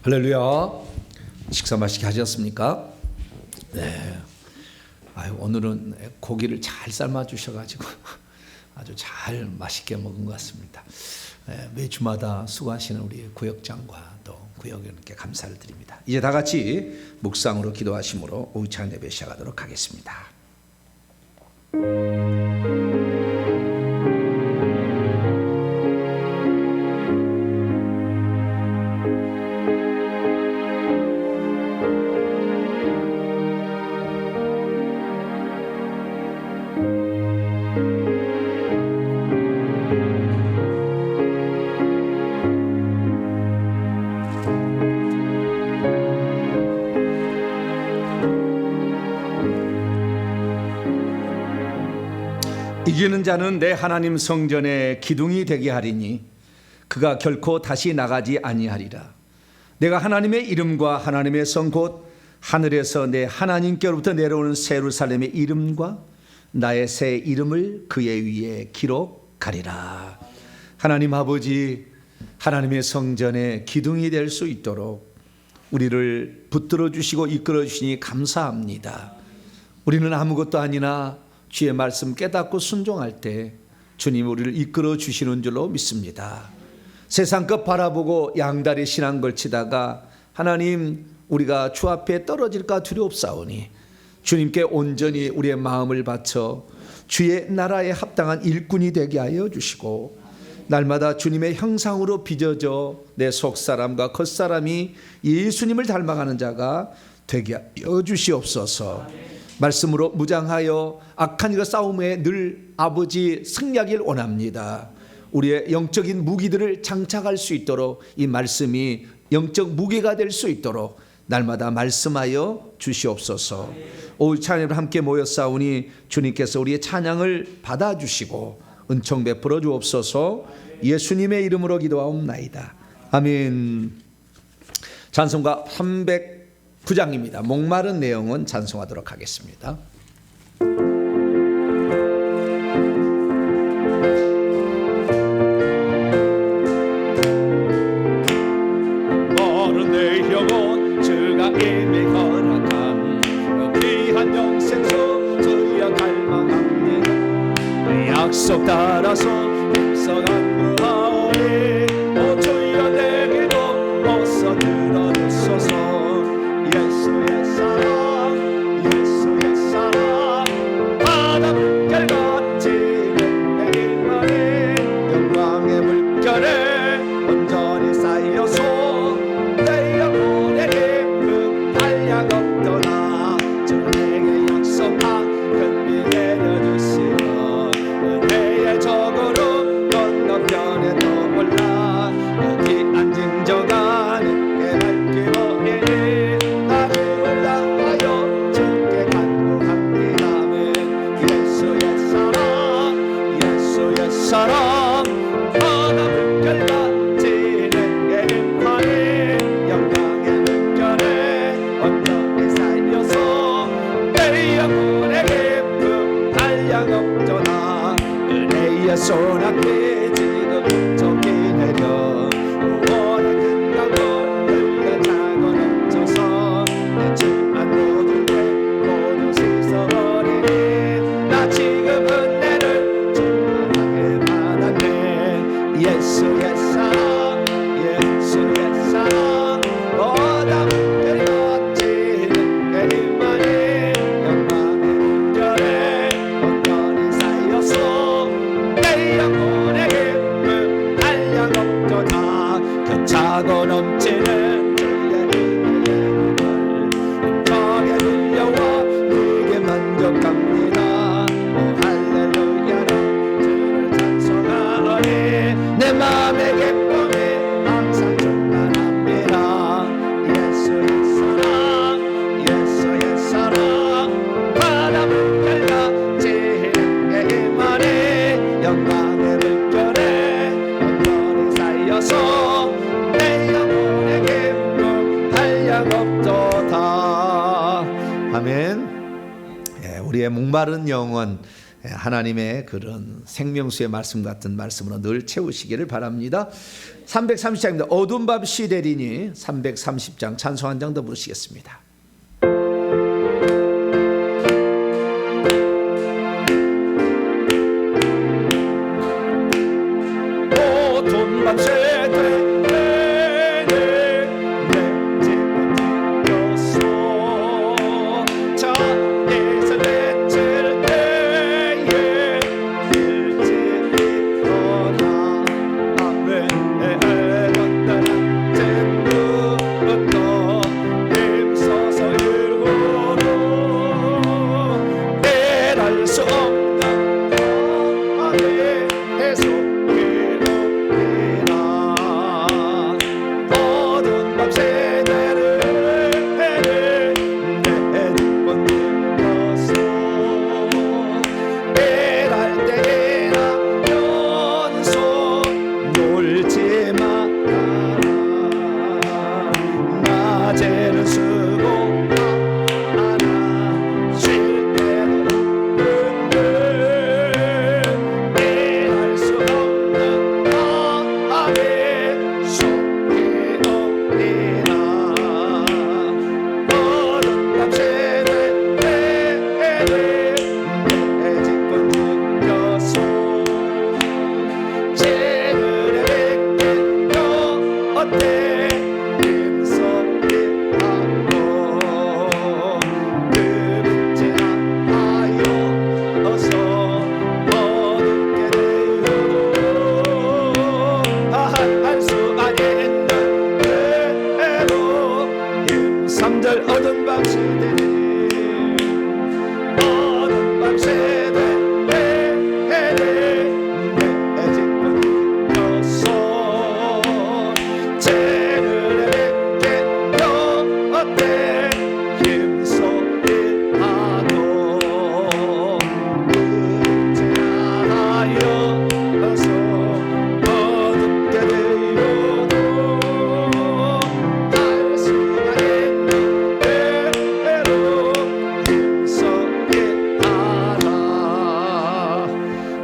할렐루야. 식사 맛있게 하셨습니까? 네. 오늘은 고기를 잘 삶아 주셔가지고 아주 잘 맛있게 먹은 것 같습니다. 매주마다 수고하시는 우리 구역장과 또 구역원께 감사를 드립니다. 이제 다 같이 묵상으로 기도하심으로 오후 찬양 예배 시작하도록 하겠습니다. 이기는 자는 내 하나님 성전의 기둥이 되게 하리니 그가 결코 다시 나가지 아니하리라. 내가 하나님의 이름과 하나님의 성 곧 하늘에서 내 하나님께로부터 내려오는 새 예루살렘의 이름과 나의 새 이름을 그의 위에 기록하리라. 하나님 아버지, 하나님의 성전의 기둥이 될 수 있도록 우리를 붙들어 주시고 이끌어 주시니 감사합니다. 우리는 아무것도 아니나 주의 말씀 깨닫고 순종할 때 주님 우리를 이끌어 주시는 줄로 믿습니다. 세상 것 바라보고 양다리 신앙 걸치다가 하나님 우리가 주 앞에 떨어질까 두렵사오니 주님께 온전히 우리의 마음을 바쳐 주의 나라에 합당한 일꾼이 되게 하여 주시고 날마다 주님의 형상으로 빚어져 내 속사람과 겉사람이 예수님을 닮아가는 자가 되게 하여 주시옵소서. 말씀으로 무장하여 악한 이가 싸움에 늘 아버지 승리하길 원합니다. 우리의 영적인 무기들을 장착할 수 있도록 이 말씀이 영적 무게가 될 수 있도록 날마다 말씀하여 주시옵소서. 오늘 찬양을 함께 모였사오니 주님께서 우리의 찬양을 받아주시고 은총 베풀어 주옵소서. 예수님의 이름으로 기도하옵나이다. 아멘. 찬송가 309장입니다. 목마른 내용은 찬송하도록 하겠습니다. 마른 내 영혼 주가 이미 허락한 귀한 영생수 주여 갈망합니다. 약속 따라서 입성한 무하오니 오 주여 내 기도 어서 들어주소서. 예수의 사랑 예수의 사랑 바닷결 같은 내 길만이 영광의 물결에 온전히 쌓여서 내 영혼의 깊은 한량 없더나 주 내게 약속한 큰 비 내려주시어 은혜의 저고로 건너편에 떠올라 여기 앉은 저가 늦게 밝게 보이니 사랑 바다 물결 같이 내게 급하니 영광의 물결에 온전히 살려서 내 영혼의 깊음 한량 없도다. 은혜의 소낙비 지금 저기 내려 오월의 강물 흘려 차고 넘쳐서 내 집안 모두를 모두 씻어버리니 나 지금 은혜를 예수의 사랑 예수의 사랑 보다 물결 같이 내리만이 영광의 물결에 온전히 쌓여서 내 영혼의 기쁨 한량 없도다. 그 차고 넘치는 주의 은혜를 힘차게 흘려와 그에게 만족합니다. 오 할렐루야로 주를 찬송하오니 내 마음의 기쁨이 항상 충만합니다. 예수의 사랑 예수의 사랑 바다 물결 같이 내게 힘하니 영광의 물결에 온전히 쌓여서 내 영혼의 기쁨 한량 없도다. 아멘. 우리의 목마른 영혼 하나님의 그런 생명수의 말씀 같은 말씀으로 늘 채우시기를 바랍니다. 330장입니다. 어두운 밤 시대리니 330장 찬송 한 장 더 부르시겠습니다. 어두운 밤 시대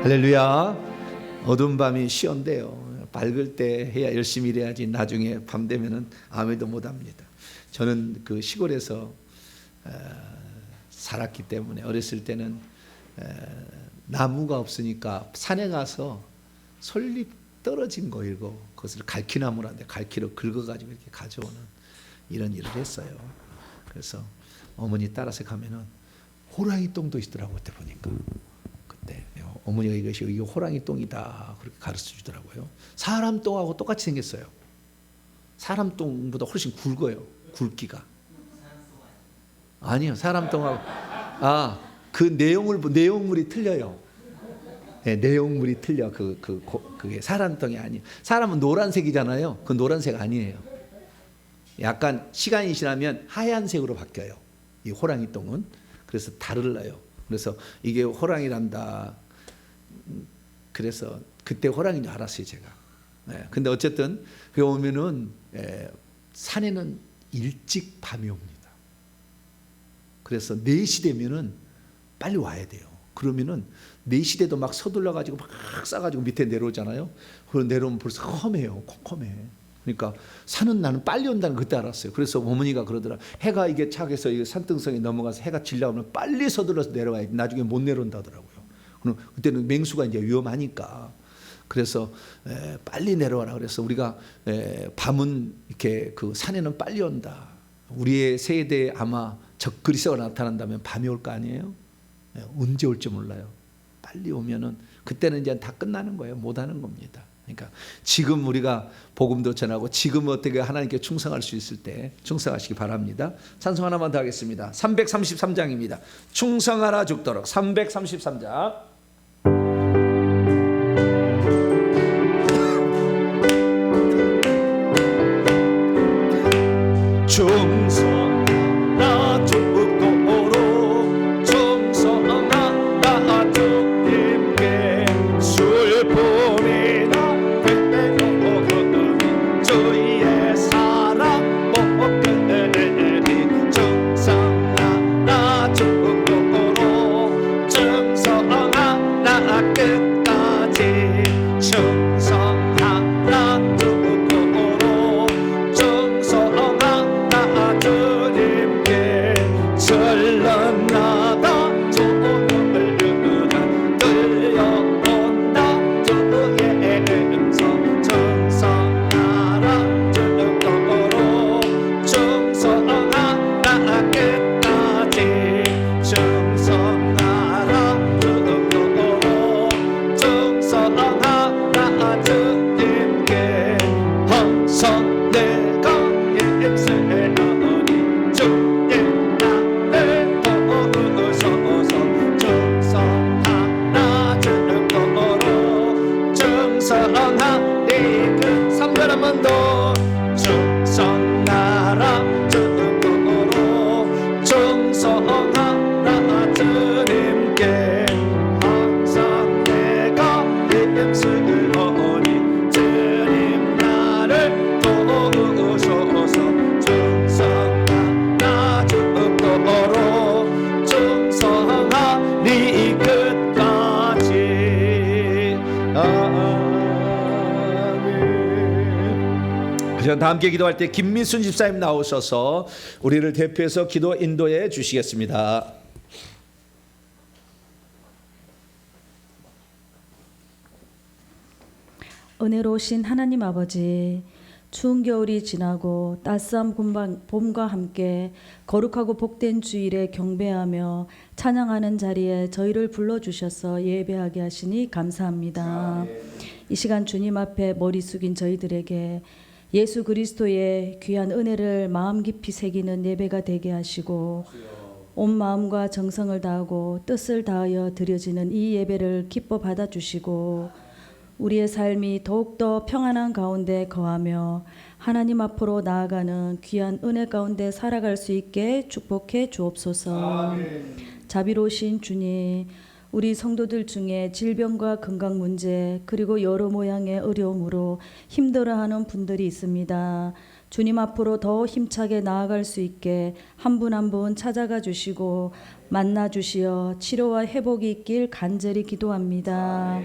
할렐루야. 어두운 밤이 시온데요. 밝을 때 해야 열심히 일해야지 나중에 밤 되면은 아무도 못합니다. 저는 그 시골에서 살았기 때문에 어렸을 때는 나무가 없으니까 산에 가서 솔잎 떨어진 거 이거 그것을 갈퀴나무라는데 갈퀴로 긁어가지고 이렇게 가져오는 이런 일을 했어요. 그래서 어머니 따라서 가면은 호랑이 똥도 있더라고 그때 보니까. 그때 어머니가 이것이 이게 호랑이 똥이다 그렇게 가르쳐 주더라고요. 사람 똥하고 똑같이 생겼어요. 사람 똥보다 훨씬 굵어요. 굵기가. 아니요, 사람 똥하고 그 내용물이 틀려요. 네, 내용물이 틀려. 그게 사람 똥이 아니에요. 사람은 노란색이잖아요. 그 노란색 아니에요. 약간 시간이 지나면 하얀색으로 바뀌어요. 이 호랑이 똥은. 그래서 달라요. 그래서 이게 호랑이란다. 그래서 그때 호랑이인 줄 알았어요, 제가. 네, 근데 어쨌든 그 오면은 산에는 일찍 밤이 옵니다. 그래서 4시 되면은 빨리 와야 돼요. 그러면은 4시 돼도 막 서둘러 가지고 막 싸가지고 밑에 내려오잖아요. 그리고 내려오면 벌써 컴해요. 컴컴해. 그러니까 산은 나는 빨리 온다는 그때 알았어요. 그래서 어머니가 그러더라. 해가 이게 착해서 이게 산등성에 넘어가서 해가 질려오면 빨리 서둘러서 내려와야 돼. 나중에 못 내려온다더라고요. 그럼 그때는 맹수가 이제 위험하니까. 그래서 빨리 내려와라. 그래서 우리가 밤은 이렇게 그 산에는 빨리 온다. 우리의 세대에 아마 적그리스도가 나타난다면 밤이 올 거 아니에요? 언제 올지 몰라요. 빨리 오면은 그때는 이제 다 끝나는 거예요. 못 하는 겁니다. 그러니까 지금 우리가 복음도 전하고 지금 어떻게 하나님께 충성할 수 있을 때 충성하시기 바랍니다. 찬송 하나만 더 하겠습니다. 333장입니다. 충성하라 죽도록. 333장. 충성하라 죽도록 충성하라 주님께 슬픔이나 그때도 주의 사랑 못 끊으니 충성하라 죽도록 충성하라 충성하라 주님께 항상 내가 입세하니 주님 나를 도우소서 충성하라 주님으로 충성하니 그 3절 한 번 더 충성하라 주님으로 충성하라 주님께 항상 내가 입술하니 주님 나를 도우소서 충성하라 주님으로 충성하니 끝까지 아멘. 그래서 다 함께 기도할 때 김민순 집사님 나오셔서 우리를 대표해서 기도 인도해 주시겠습니다. 은혜로우신 하나님 아버지, 추운 겨울이 지나고 따스한 봄과 함께 거룩하고 복된 주일에 경배하며 찬양하는 자리에 저희를 불러주셔서 예배하게 하시니 감사합니다. 이 시간 주님 앞에 머리 숙인 저희들에게 예수 그리스도의 귀한 은혜를 마음 깊이 새기는 예배가 되게 하시고 온 마음과 정성을 다하고 뜻을 다하여 드려지는 이 예배를 기뻐 받아주시고 우리의 삶이 더욱더 평안한 가운데 거하며 하나님 앞으로 나아가는 귀한 은혜 가운데 살아갈 수 있게 축복해 주옵소서. 자비로우신 주님, 우리 성도들 중에 질병과 건강 문제 그리고 여러 모양의 어려움으로 힘들어하는 분들이 있습니다. 주님 앞으로 더 힘차게 나아갈 수 있게 한 분 한 분 찾아가 주시고 만나 주시어 치료와 회복이 있길 간절히 기도합니다.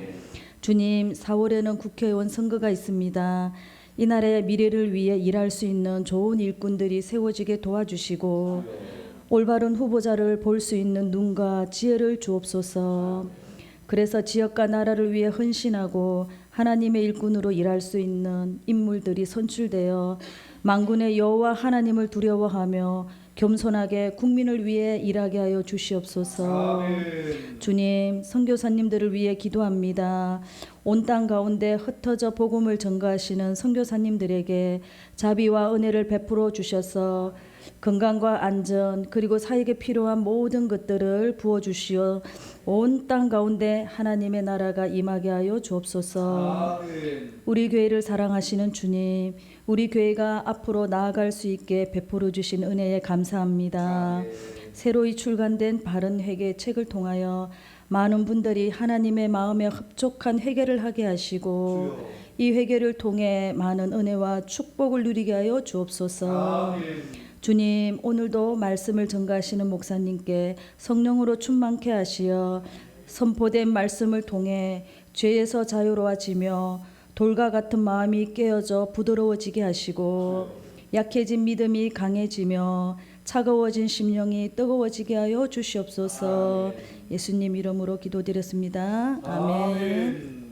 주님, 4월에는 국회의원 선거가 있습니다. 이 나라의 미래를 위해 일할 수 있는 좋은 일꾼들이 세워지게 도와주시고 올바른 후보자를 볼 수 있는 눈과 지혜를 주옵소서. 그래서 지역과 나라를 위해 헌신하고 하나님의 일꾼으로 일할 수 있는 인물들이 선출되어 만군의 여호와 하나님을 두려워하며 겸손하게 국민을 위해 일하게 하여 주시옵소서. 주님, 선교사님들을 위해 기도합니다. 온 땅 가운데 흩어져 복음을 전가하시는 선교사님들에게 자비와 은혜를 베풀어 주셔서 건강과 안전 그리고 사역에 필요한 모든 것들을 부어주시어 온 땅 가운데 하나님의 나라가 임하게 하여 주옵소서. 우리 교회를 사랑하시는 주님, 우리 교회가 앞으로 나아갈 수 있게 베풀어 주신 은혜에 감사합니다. 새로이 출간된 바른 회개 책을 통하여 많은 분들이 하나님의 마음에 흡족한 회개를 하게 하시고 이 회개를 통해 많은 은혜와 축복을 누리게 하여 주옵소서. 주님, 오늘도 말씀을 전가하시는 목사님께 성령으로 충만케 하시어 선포된 말씀을 통해 죄에서 자유로워지며 돌과 같은 마음이 깨어져 부드러워지게 하시고 약해진 믿음이 강해지며 차가워진 심령이 뜨거워지게 하여 주시옵소서. 예수님 이름으로 기도드렸습니다. 아멘.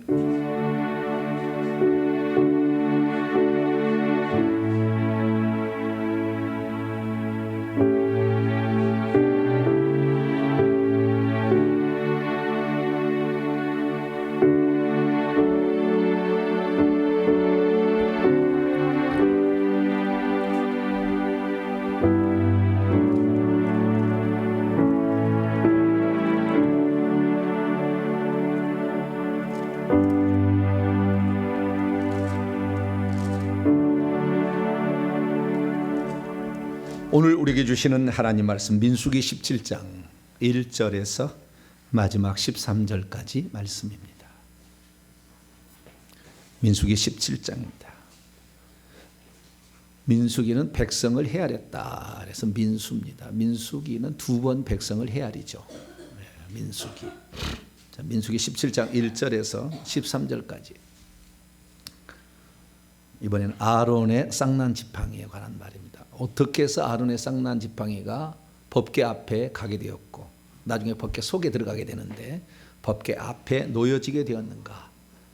오늘 우리에게 주시는 하나님 말씀 민수기 17장 1절에서 마지막 13절까지 말씀입니다. 민수기 17장입니다. 민수기는 백성을 헤아렸다. 그래서 민수입니다. 민수기는 두 번 백성을 헤아리죠. 민수기. 자, 민수기 17장 1절에서 13절까지. 이번에는 아론의 쌍난 지팡이에 관한 말입니다. 어떻게 해서 아론의 쌍난 지팡이가 법궤 앞에 가게 되었고 나중에 법궤 속에 들어가게 되는데 법궤 앞에 놓여지게 되었는가,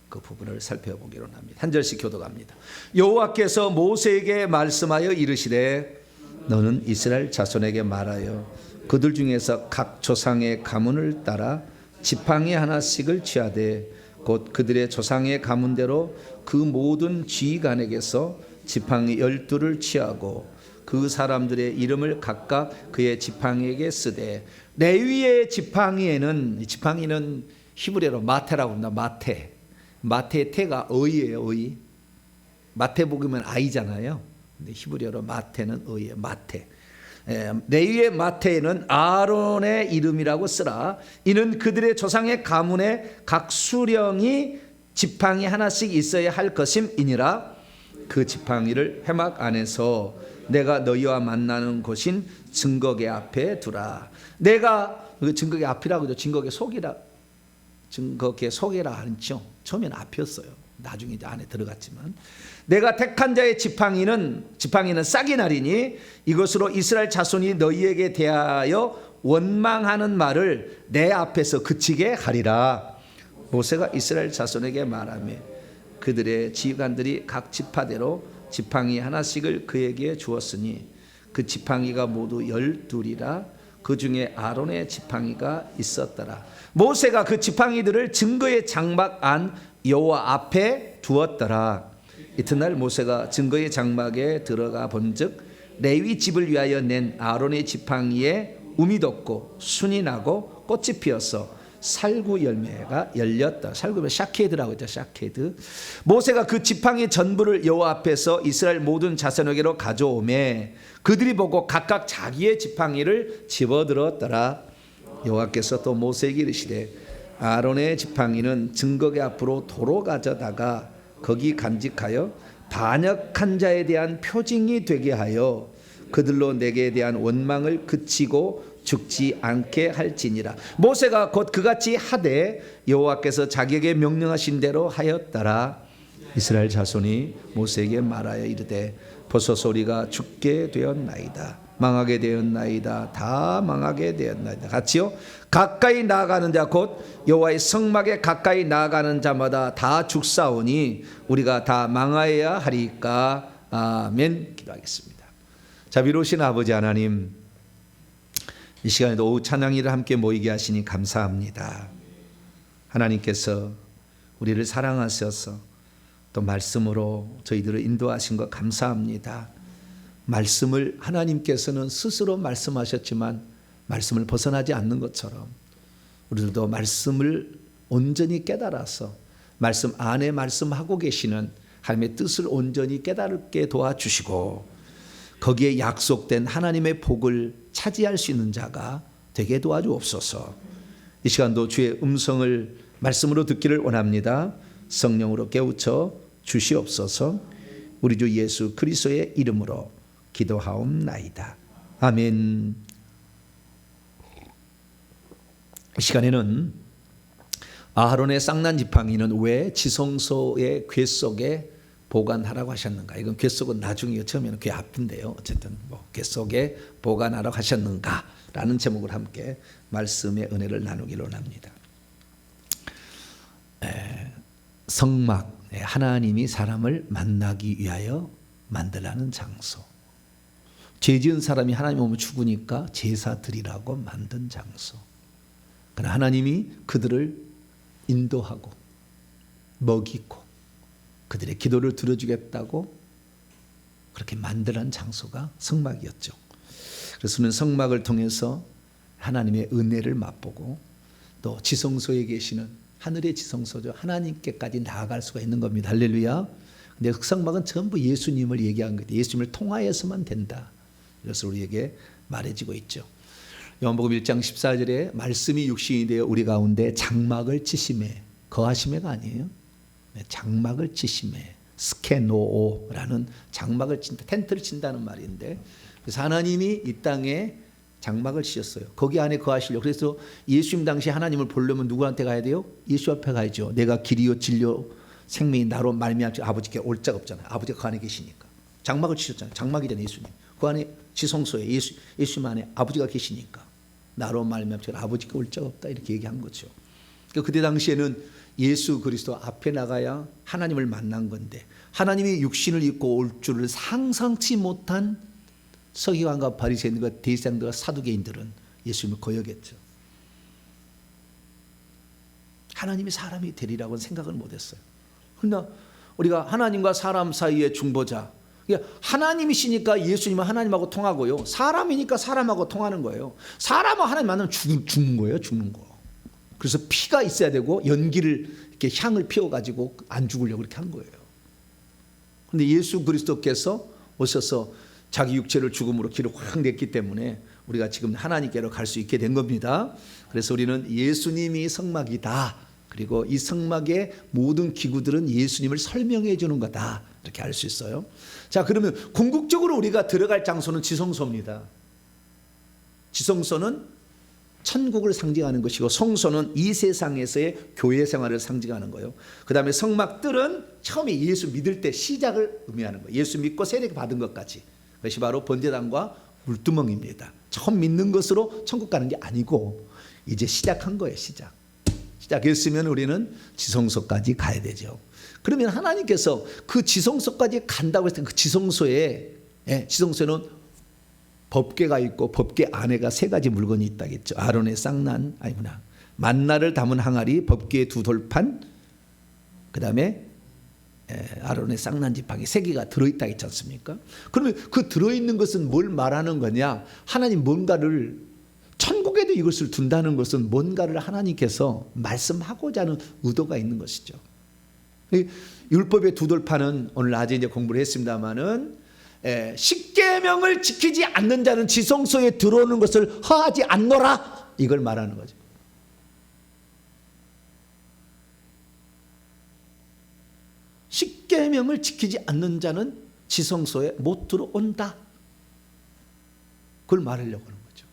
그 부분을 살펴보기로 합니다. 한 절씩 교독합니다. 여호와께서 모세에게 말씀하여 이르시되 너는 이스라엘 자손에게 말하여 그들 중에서 각 조상의 가문을 따라 지팡이 하나씩을 취하되 곧 그들의 조상의 가문대로 그 모든 지휘관에게서 지팡이 12를 취하고 그 사람들의 이름을 각각 그의 지팡이에게 쓰되 레위의 지팡이에는 지팡이는 히브리어로 마테라고 합니다. 마테의 태가 의예요. 의. 마태복음은 아이잖아요. 근데 히브리어로 마테는 의예요. 마테. 레위의 마테에는 아론의 이름이라고 쓰라. 이는 그들의 조상의 가문에 각 수령이 지팡이 하나씩 있어야 할 것임이니라. 그 지팡이를 회막 안에서 내가 너희와 만나는 곳인 증거계 앞에 두라. 내가 증거계 앞이라고 하죠. 증거계 속이라 하죠. 처음에는 앞이었어요. 나중에 이제 안에 들어갔지만 내가 택한 자의 지팡이는 싹이 나리니 이것으로 이스라엘 자손이 너희에게 대하여 원망하는 말을 내 앞에서 그치게 하리라. 모세가 이스라엘 자손에게 말하며 그들의 지휘관들이 각 지파대로 지팡이 하나씩을 그에게 주었으니 그 지팡이가 모두 12이라. 그 중에 아론의 지팡이가 있었더라. 모세가 그 지팡이들을 증거의 장막 안 여호와 앞에 두었더라. 이튿날 모세가 증거의 장막에 들어가 본즉 레위 집을 위하여 낸 아론의 지팡이에 um이 돋고 순이 나고 꽃이 피어서 살구 열매가 열렸다. 살구면 샤케드라고 했죠. 샤케드. 모세가 그 지팡이 전부를 여호와 앞에서 이스라엘 모든 자손에게로 가져오매 그들이 보고 각각 자기의 지팡이를 집어들었더라. 여호와께서 또 모세에게 이르시되 아론의 지팡이는 증거계 앞으로 도로 가져다가 거기 간직하여 반역한 자에 대한 표징이 되게 하여 그들로 내게 대한 원망을 그치고 죽지 않게 할지니라. 모세가 곧 그같이 하되 여호와께서 자기에게 명령하신 대로 하였더라. 이스라엘 자손이 모세에게 말하여 이르되 보소서 우리가 죽게 되었나이다. 망하게 되었나이다. 다 망하게 되었나이다. 같이요. 가까이 나아가는 자 곧 여호와의 성막에 가까이 나아가는 자마다 다 죽사오니 우리가 다 망하여야 하리까. 아멘. 기도하겠습니다. 자비로우신 아버지 하나님, 이 시간에도 오후 찬양일을 함께 모이게 하시니 감사합니다. 하나님께서 우리를 사랑하셔서 또 말씀으로 저희들을 인도하신 것 감사합니다. 말씀을 하나님께서는 스스로 말씀하셨지만 말씀을 벗어나지 않는 것처럼 우리들도 말씀을 온전히 깨달아서 말씀 안에 말씀하고 계시는 하나님의 뜻을 온전히 깨달게 도와주시고 거기에 약속된 하나님의 복을 차지할 수 있는 자가 되게 도와주옵소서. 이 시간도 주의 음성을 말씀으로 듣기를 원합니다. 성령으로 깨우쳐 주시옵소서. 우리 주 예수 그리스도의 이름으로 기도하옵나이다. 아멘. 이 시간에는 아하론의 쌍난 지팡이는 왜 지성소의 궤 속에 보관하라고 하셨는가? 이건 궤 속은 나중이요. 처음에는 궤 앞인데요. 어쨌든 궤 속에 보관하라고 하셨는가라는 제목을 함께 말씀의 은혜를 나누기로 합니다. 성막, 하나님이 사람을 만나기 위하여 만들라는 장소. 죄 지은 사람이 하나님 오면 죽으니까 제사 드리라고 만든 장소. 그러나 하나님이 그들을 인도하고 먹이고 그들의 기도를 들어주겠다고 그렇게 만들한 장소가 성막이었죠. 그래서 우리는 성막을 통해서 하나님의 은혜를 맛보고 또 지성소에 계시는 하늘의 지성소죠. 하나님께까지 나아갈 수가 있는 겁니다. 할렐루야. 근데 성막은 전부 예수님을 얘기한 거예요. 예수님을 통하여서만 된다. 그래서 우리에게 말해지고 있죠. 요한복음 1장 14절에 말씀이 육신이 되어 우리 가운데 장막을 치심에, 거하심에가 아니에요. 장막을 치심에, 스케노오라는 장막을 친다, 텐트를 친다는 말인데, 그래서 하나님이 이 땅에 장막을 치셨어요. 거기 안에 거하시려고. 그래서 예수님 당시 하나님을 보려면 누구한테 가야 돼요? 예수 앞에 가야죠. 내가 길이요 진리요 생명이 나로 말미암지 아버지께 올 자가 없잖아요. 아버지가 그 안에 계시니까. 장막을 치셨잖아요. 장막이잖아요. 예수님. 그 안에 지성소에 예수님 안에 아버지가 계시니까 나로 말미암지 아버지께 올 자가 없다 이렇게 얘기한 거죠. 그러니까 그때 당시에는 예수 그리스도 앞에 나가야 하나님을 만난 건데 하나님이 육신을 입고 올 줄을 상상치 못한 서기관과 바리새인들과 대제사장들과 사두개인들은 예수님을 거역했죠. 하나님이 사람이 되리라고는 생각을 못했어요. 그러나 우리가 하나님과 사람 사이의 중보자, 하나님이시니까 예수님은 하나님하고 통하고요, 사람이니까 사람하고 통하는 거예요. 사람과 하나님 만나면 죽는 거예요, 죽는 거. 그래서 피가 있어야 되고 연기를 이렇게 향을 피워가지고 안 죽으려고 그렇게 한 거예요. 그런데 예수 그리스도께서 오셔서 자기 육체를 죽음으로 길을 확 냈기 때문에 우리가 지금 하나님께로 갈 수 있게 된 겁니다. 그래서 우리는 예수님이 성막이다, 그리고 이 성막의 모든 기구들은 예수님을 설명해 주는 거다, 이렇게 알 수 있어요. 자, 그러면 궁극적으로 우리가 들어갈 장소는 지성소입니다. 지성소는 천국을 상징하는 것이고, 성소는 이 세상에서의 교회 생활을 상징하는 거예요. 그 다음에 성막들은 처음에 예수 믿을 때 시작을 의미하는 거예요. 예수 믿고 세례 받은 것까지. 그것이 바로 번제단과 물두멍입니다. 처음 믿는 것으로 천국 가는 게 아니고 이제 시작한 거예요. 시작했으면 우리는 지성소까지 가야 되죠. 그러면 하나님께서 그 지성소까지 간다고 했을 때 그 지성소에는 법궤가 있고 법궤 안에가 세 가지 물건이 있다겠죠. 아론의 쌍난, 만나를 담은 항아리, 법궤의 두 돌판, 그 다음에 아론의 쌍난 지팡이 세 개가 들어있다 했지 않습니까? 그러면 그 들어있는 것은 뭘 말하는 거냐? 하나님 뭔가를, 천국에도 이것을 둔다는 것은 뭔가를 하나님께서 말씀하고자 하는 의도가 있는 것이죠. 율법의 두 돌판은 오늘 낮에 이제 공부를 했습니다마는, 십계명을 지키지 않는 자는 지성소에 들어오는 것을 허하지 않노라, 이걸 말하는 거죠. 십계명을 지키지 않는 자는 지성소에 못 들어온다, 그걸 말하려고 하는 거죠.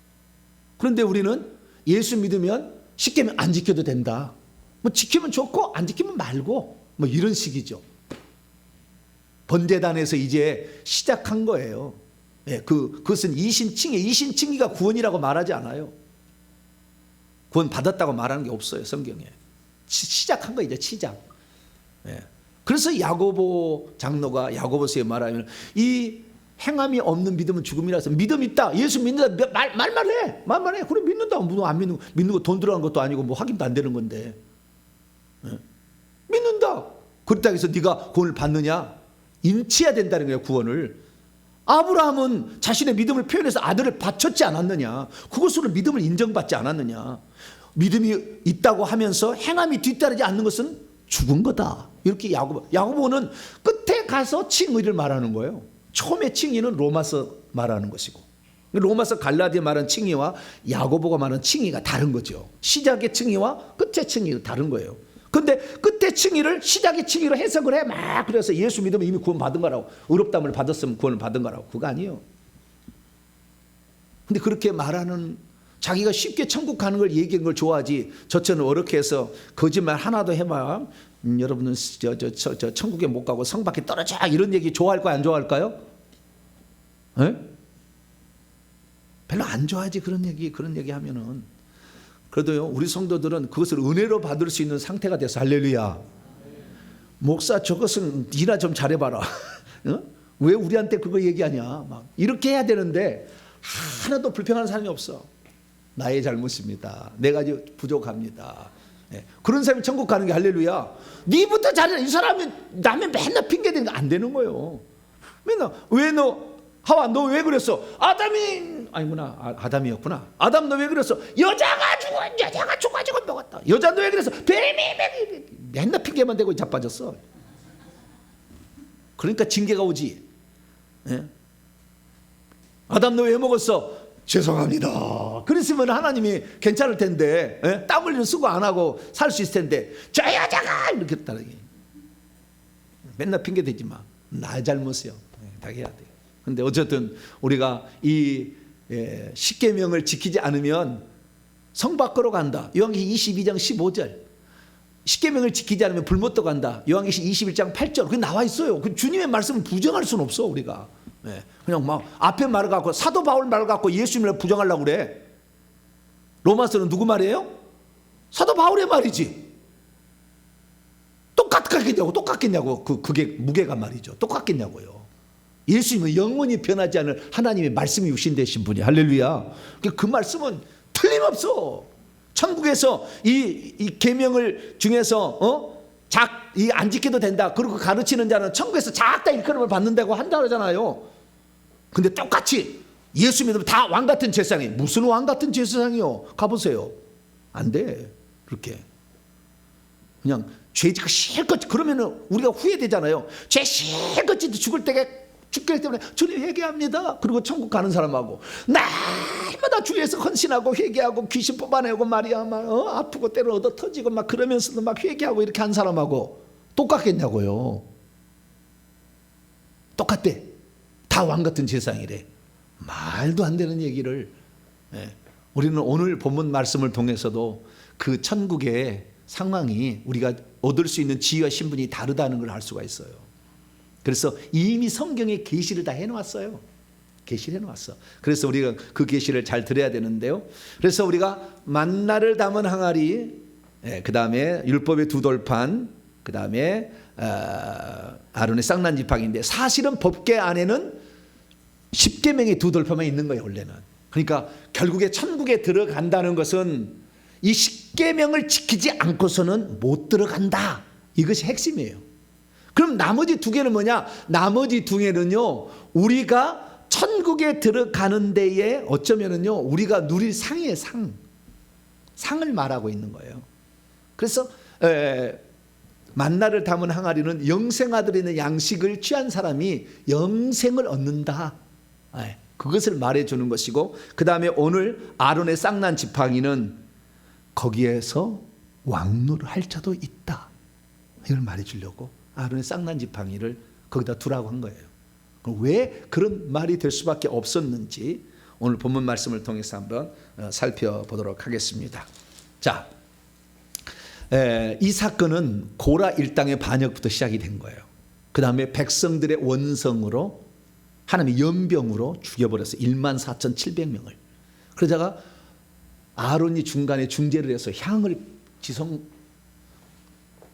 그런데 우리는 예수 믿으면 십계명 안 지켜도 된다, 뭐 지키면 좋고 안 지키면 말고, 뭐 이런 식이죠. 번제단에서 이제 시작한 거예요. 그것은 이신칭의가 구원이라고 말하지 않아요. 구원 받았다고 말하는 게 없어요, 성경에. 시작한 거, 이제 시작. 그래서 야고보 장로가 야고보서에 말하면, 이 행함이 없는 믿음은 죽음이라서, 믿음 있다, 예수 믿는다, 말만 해. 그래, 믿는다. 안 믿는 거 돈 들어간 것도 아니고 뭐 확인도 안 되는 건데, 믿는다. 그렇다고 해서 네가 구원을 받느냐? 인치해야 된다는 거예요, 구원을. 아브라함은 자신의 믿음을 표현해서 아들을 바쳤지 않았느냐? 그것으로 믿음을 인정받지 않았느냐? 믿음이 있다고 하면서 행함이 뒤따르지 않는 것은 죽은 거다, 이렇게 야고보는 끝에 가서 칭의를 말하는 거예요. 처음에 칭의는 로마서 말하는 것이고, 로마서 갈라디아 말하는 칭의와 야고보가 말하는 칭의가 다른 거죠. 시작의 칭의와 끝의 칭의가 다른 거예요. 근데 끝에 칭의를 시작의 칭의로 해석을 해. 막 그래서 예수 믿으면 이미 구원 받은 거라고, 의롭다함을 받았으면 구원을 받은 거라고. 그거 아니에요. 근데 그렇게 말하는, 자기가 쉽게 천국 가는 걸 얘기한 걸 좋아하지, 저처럼 어렵게 해서 거짓말 하나도 해봐, 여러분은 저 천국에 못 가고 성 밖에 떨어져, 이런 얘기 좋아할까요, 안 좋아할까요? 별로 안 좋아하지, 그런 얘기 하면은. 그래도요, 우리 성도들은 그것을 은혜로 받을 수 있는 상태가 돼서, 할렐루야. 목사, 저것은 니나 좀 잘해봐라. 왜 우리한테 그거 얘기하냐, 막 이렇게 해야 되는데 하나도 불평하는 사람이 없어. 나의 잘못입니다, 내가 부족합니다. 그런 사람이 천국 가는 게 할렐루야. 니부터 잘해. 이 사람이 남의 맨날 핑계대는 거 안 되는 거예요. 맨날 왜 하와, 너 왜 그랬어? 아담이었구나. 아담, 너 왜 그랬어? 여자가 죽어가지고 먹었다. 여자, 너 왜 그랬어? 뱀이 맨날 핑계만 대고 자빠졌어. 그러니까 징계가 오지. 아담, 너 왜 먹었어? 죄송합니다. 그랬으면 하나님이 괜찮을 텐데, 땀 흘리는 수고 안 하고 살 수 있을 텐데, 저 여자가 이렇게 했다는 게. 맨날 핑계 대지 마. 나의 잘못이요. 다 해야 돼. 근데 어쨌든 우리가 이 십계명을 지키지 않으면 성 밖으로 간다. 요한계시록 22장 15절. 십계명을 지키지 않으면 불못도 간다. 요한계시록 21장 8절. 그게 나와 있어요. 그 주님의 말씀을 부정할 수는 없어, 우리가. 그냥 막 앞에 말을 갖고, 사도 바울 말을 갖고 예수님을 부정하려고 그래. 로마서는 누구 말이에요? 사도 바울의 말이지. 똑같겠냐고. 그게 무게가 말이죠. 똑같겠냐고요. 예수님은 영원히 변하지 않을 하나님의 말씀이 육신 되신 분이, 할렐루야. 그 말씀은 틀림없어. 천국에서 이 계명을 중에서 이 안 지켜도 된다. 그리고 가르치는 자는 천국에서 작다 일컬음을 받는다고 한다 그러잖아요. 근데 똑같이 예수 믿으면 다 왕 같은 제사장이 무슨 왕 같은 제사장이요? 가보세요. 안 돼. 그렇게 그냥 죄짓고 실컷 그러면은 우리가 후회되잖아요. 죄 실컷 짓고 죽을 때문에 주님 회개합니다. 그리고 천국 가는 사람하고 날마다 주위에서 헌신하고 회개하고 귀신 뽑아내고 말이야 막 아프고 때로 얻어 터지고 막 그러면서도 막 회개하고 이렇게 한 사람하고 똑같겠냐고요. 똑같대. 다 왕 같은 제사장이래. 말도 안 되는 얘기를. 우리는 오늘 본문 말씀을 통해서도 그 천국의 상황이 우리가 얻을 수 있는 지위와 신분이 다르다는 걸 알 수가 있어요. 그래서 이미 성경에 계시를 다 해놓았어요. 계시를 해놓았어. 그래서 우리가 그 계시를 잘 들어야 되는데요. 그래서 우리가 만나를 담은 항아리, 그 다음에 율법의 두 돌판, 그 다음에 아론의 쌍난 지팡이인데 사실은 법궤 안에는 십계명의 두 돌판만 있는 거예요. 원래는. 그러니까 결국에 천국에 들어간다는 것은 이 십계명을 지키지 않고서는 못 들어간다. 이것이 핵심이에요. 그럼 나머지 두 개는 뭐냐? 나머지 두 개는요, 우리가 천국에 들어가는 데에 어쩌면은요, 우리가 누릴 상이에요. 상을 말하고 있는 거예요. 그래서 만나를 담은 항아리는 영생아들에 있는 양식을 취한 사람이 영생을 얻는다. 그것을 말해주는 것이고, 그 다음에 오늘 아론의 쌍난 지팡이는 거기에서 왕노를 할 자도 있다. 이걸 말해주려고 아론의 쌍난 지팡이를 거기다 두라고 한 거예요. 왜 그런 말이 될 수밖에 없었는지 오늘 본문 말씀을 통해서 한번 살펴보도록 하겠습니다. 자, 이 사건은 고라 일당의 반역부터 시작이 된 거예요. 그 다음에 백성들의 원성으로 하나님의 연병으로 죽여버렸어요. 14,700명을. 그러다가 아론이 중간에 중재를 해서 향을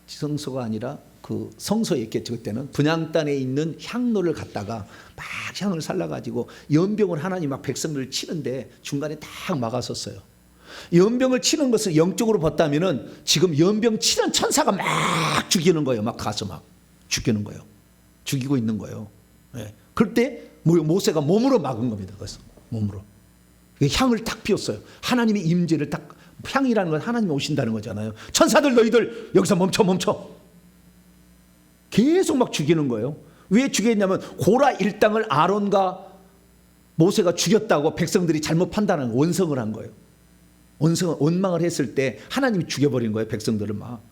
지성소가 아니라 그 성소에 있겠죠. 그때는 분향단에 있는 향로를 갖다가 막 향을 살라가지고 연병을 하나님 막 백성들을 치는데 중간에 딱 막았었어요. 연병을 치는 것을 영적으로 봤다면은 지금 연병 치는 천사가 막 죽이는 거예요. 막 가서 막 죽이는 거예요. 죽이고 있는 거예요. 그럴 때 모세가 몸으로 막은 겁니다. 그래서 몸으로 향을 딱 피웠어요. 하나님의 임재를 딱, 향이라는 건 하나님이 오신다는 거잖아요. 천사들 너희들 여기서 멈춰. 계속 막 죽이는 거예요. 왜 죽였냐면 고라 일당을 아론과 모세가 죽였다고 백성들이 잘못 판단한 원성을 한 거예요. 원망을 했을 때 하나님이 죽여버린 거예요. 백성들을 막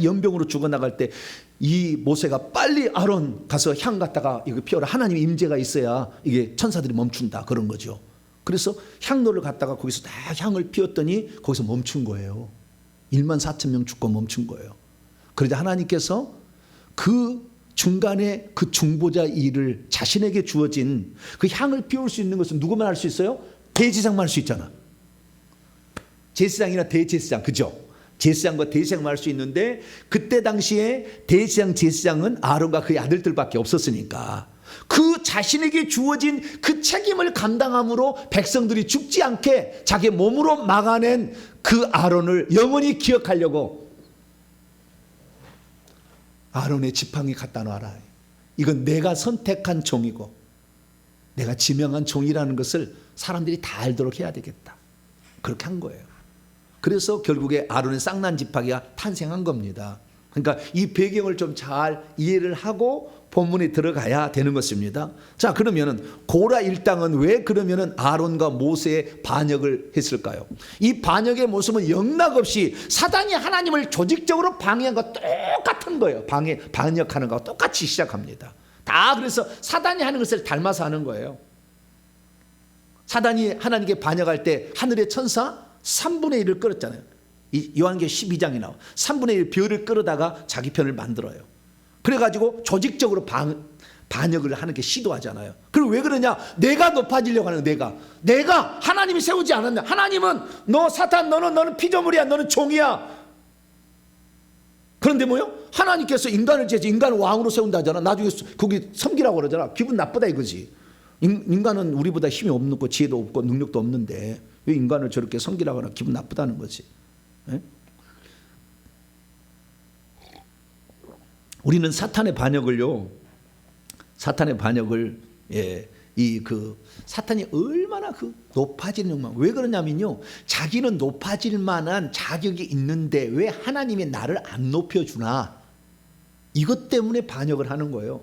연병으로 죽어나갈 때 이 모세가 빨리 아론 가서 향 갖다가 이거 피워라. 하나님의 임재가 있어야 이게 천사들이 멈춘다. 그런 거죠. 그래서 향로를 갖다가 거기서 다 향을 피웠더니 거기서 멈춘 거예요. 14,000명 죽고 멈춘 거예요. 그러자 하나님께서 그 중간에 그 중보자 일을 자신에게 주어진 그 향을 피울 수 있는 것은 누구만 할 수 있어요? 대제사장만 할 수 있잖아. 제사장이나 대제사장, 그죠? 제사장과 대제사장만 할 수 있는데 그때 당시에 대제사장, 제사장은 아론과 그의 아들들밖에 없었으니까 그 자신에게 주어진 그 책임을 감당함으로 백성들이 죽지 않게 자기 몸으로 막아낸 그 아론을 영원히 기억하려고 아론의 지팡이 갖다 놔라. 이건 내가 선택한 종이고 내가 지명한 종이라는 것을 사람들이 다 알도록 해야 되겠다. 그렇게 한 거예요. 그래서 결국에 아론의 쌍난 지팡이가 탄생한 겁니다. 그러니까 이 배경을 좀 잘 이해를 하고 본문에 들어가야 되는 것입니다. 자, 그러면은 고라 일당은 왜 그러면은 아론과 모세의 반역을 했을까요? 이 반역의 모습은 영락없이 사단이 하나님을 조직적으로 방해한 것 똑같은 거예요. 반역하는 것과 똑같이 시작합니다. 다 그래서 사단이 하는 것을 닮아서 하는 거예요. 사단이 하나님께 반역할 때 하늘의 천사 3분의 1을 끌었잖아요. 이 요한계시록 12장에 나와 3분의 1 별을 끌어다가 자기 편을 만들어요. 그래가지고 조직적으로 반역을 하는 게 시도하잖아요. 그리고 왜 그러냐? 내가 높아지려고 하는 거예요. 내가 하나님이 세우지 않았냐? 하나님은 너 사탄 너는 피조물이야. 너는 종이야. 그런데 뭐요? 하나님께서 인간을 제지 인간을 왕으로 세운다잖아. 나중에 거기 섬기라고 그러잖아. 기분 나쁘다 이거지. 인간은 우리보다 힘이 없고 지혜도 없고 능력도 없는데 왜 인간을 저렇게 섬기라고 하나 기분 나쁘다는 거지. 예? 우리는 사탄의 반역을요. 사탄의 반역을 사탄이 얼마나 높아지는 욕망. 왜 그러냐면요. 자기는 높아질 만한 자격이 있는데 왜 하나님이 나를 안 높여주나. 이것 때문에 반역을 하는 거예요.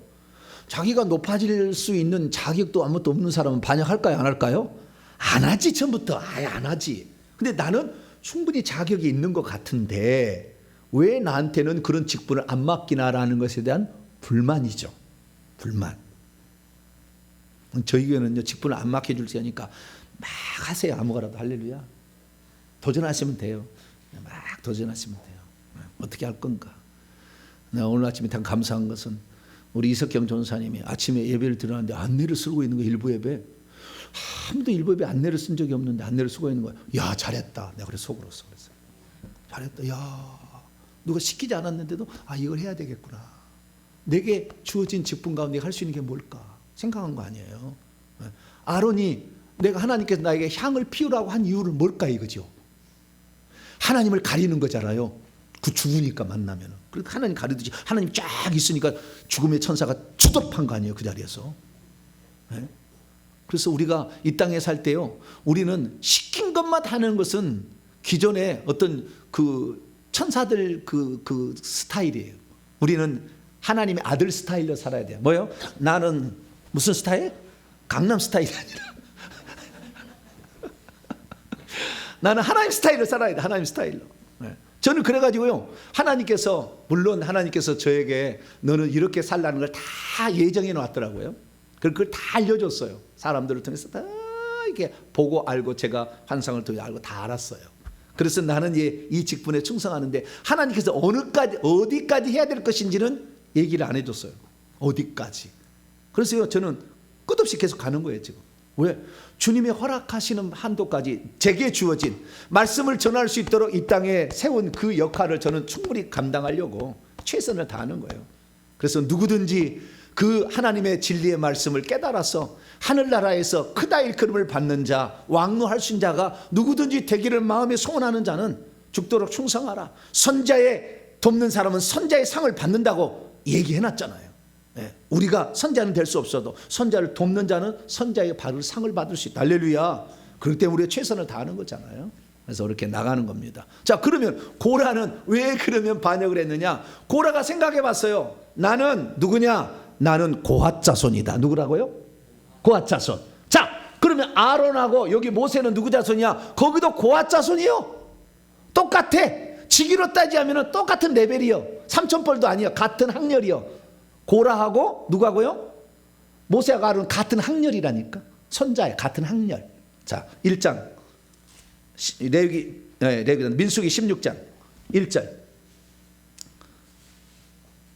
자기가 높아질 수 있는 자격도 아무것도 없는 사람은 반역할까요? 안 할까요? 안 하지. 처음부터 아예 안 하지. 근데 나는 충분히 자격이 있는 것 같은데 왜 나한테는 그런 직분을 안 맡기나라는 것에 대한 불만이죠. 불만. 저희 교회는요, 직분을 안 맡겨줄 테니까 막 하세요. 아무거라도. 할렐루야. 도전하시면 돼요. 막 도전하시면 돼요. 어떻게 할 건가. 내가 오늘 아침에 참 감사한 것은 우리 이석경 전사님이 아침에 예배를 드렸는데 안내를 쓰고 있는 거예요. 일부 예배. 아무도 일부 예배 안내를 쓴 적이 없는데 안내를 쓰고 있는 거예요. 야, 잘했다. 내가 그래 속으로 그랬어요. 잘했다. 야, 누가 시키지 않았는데도 이걸 해야 되겠구나. 내게 주어진 직분 가운데 할 수 있는 게 뭘까 생각한 거 아니에요. 아론이 내가 하나님께서 나에게 향을 피우라고 한 이유를 뭘까 이거죠. 하나님을 가리는 거잖아요. 죽으니까 만나면. 그러니까 하나님 가리듯이 하나님 쫙 있으니까 죽음의 천사가 추돌한 거 아니에요. 그 자리에서. 네? 그래서 우리가 이 땅에 살 때요, 우리는 시킨 것만 하는 것은 기존의 어떤 천사들 스타일이에요. 우리는 하나님의 아들 스타일로 살아야 돼요. 뭐요? 나는 무슨 스타일? 강남 스타일이 아니라 나는 하나님 스타일로 살아야 돼. 하나님 스타일로. 네. 저는 그래가지고요, 물론 하나님께서 저에게 너는 이렇게 살라는 걸 다 예정해 놨더라고요. 그걸 다 알려줬어요. 사람들을 통해서 다 이렇게 보고 알고 제가 환상을 통해 알고 다 알았어요. 그래서 나는 이 직분에 충성하는데 하나님께서 어디까지 해야 될 것인지는 얘기를 안 해줬어요. 어디까지. 그래서 저는 끝없이 계속 가는 거예요 지금. 왜? 주님의 허락하시는 한도까지 제게 주어진 말씀을 전할 수 있도록 이 땅에 세운 그 역할을 저는 충분히 감당하려고 최선을 다하는 거예요. 그래서 누구든지 그 하나님의 진리의 말씀을 깨달아서 하늘나라에서 크다 일컬음을 받는 자, 왕노할 수 있는 자가 누구든지 되기를 마음에 소원하는 자는 죽도록 충성하라. 선자의 돕는 사람은 선자의 상을 받는다고 얘기해놨잖아요. 네. 우리가 선자는 될 수 없어도 선자를 돕는 자는 선자의 받을 상을 받을 수 있다. 할렐루야. 그렇기 때문에 우리가 최선을 다하는 거잖아요. 그래서 그렇게 나가는 겁니다. 자, 그러면 고라는 왜 그러면 반역을 했느냐? 고라가 생각해 봤어요. 나는 누구냐? 나는 고핫 자손이다. 누구라고요? 고핫 자손. 자, 그러면 아론하고 여기 모세는 누구 자손이야? 거기도 고핫 자손이요. 똑같아. 지기로 따지하면 똑같은 레벨이요. 삼천벌도 아니요. 같은 학렬이요. 고라하고 누구하고요? 모세하고 아론 같은 학렬이라니까. 손자의 같은 학렬. 자, 1장 민수기 16장 1절.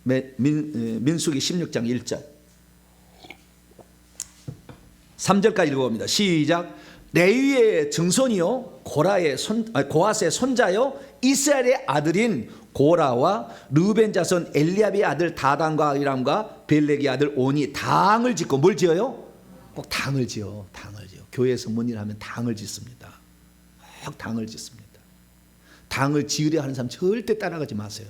민수기 16장 1절 3절까지 읽어봅니다. 시작. 레위의 증손이요 고핫의 손자요 이스라엘의 아들인 고라와 르벤 자손 엘리압의 아들 다단과 아히람과 벨렉의 아들 온이 당을 짓고 뭘 지어요? 꼭 당을 지어. 교회에서 뭔 일을 하면 당을 짓습니다. 꼭 당을 짓습니다. 당을 지으려 하는 사람 절대 따라가지 마세요.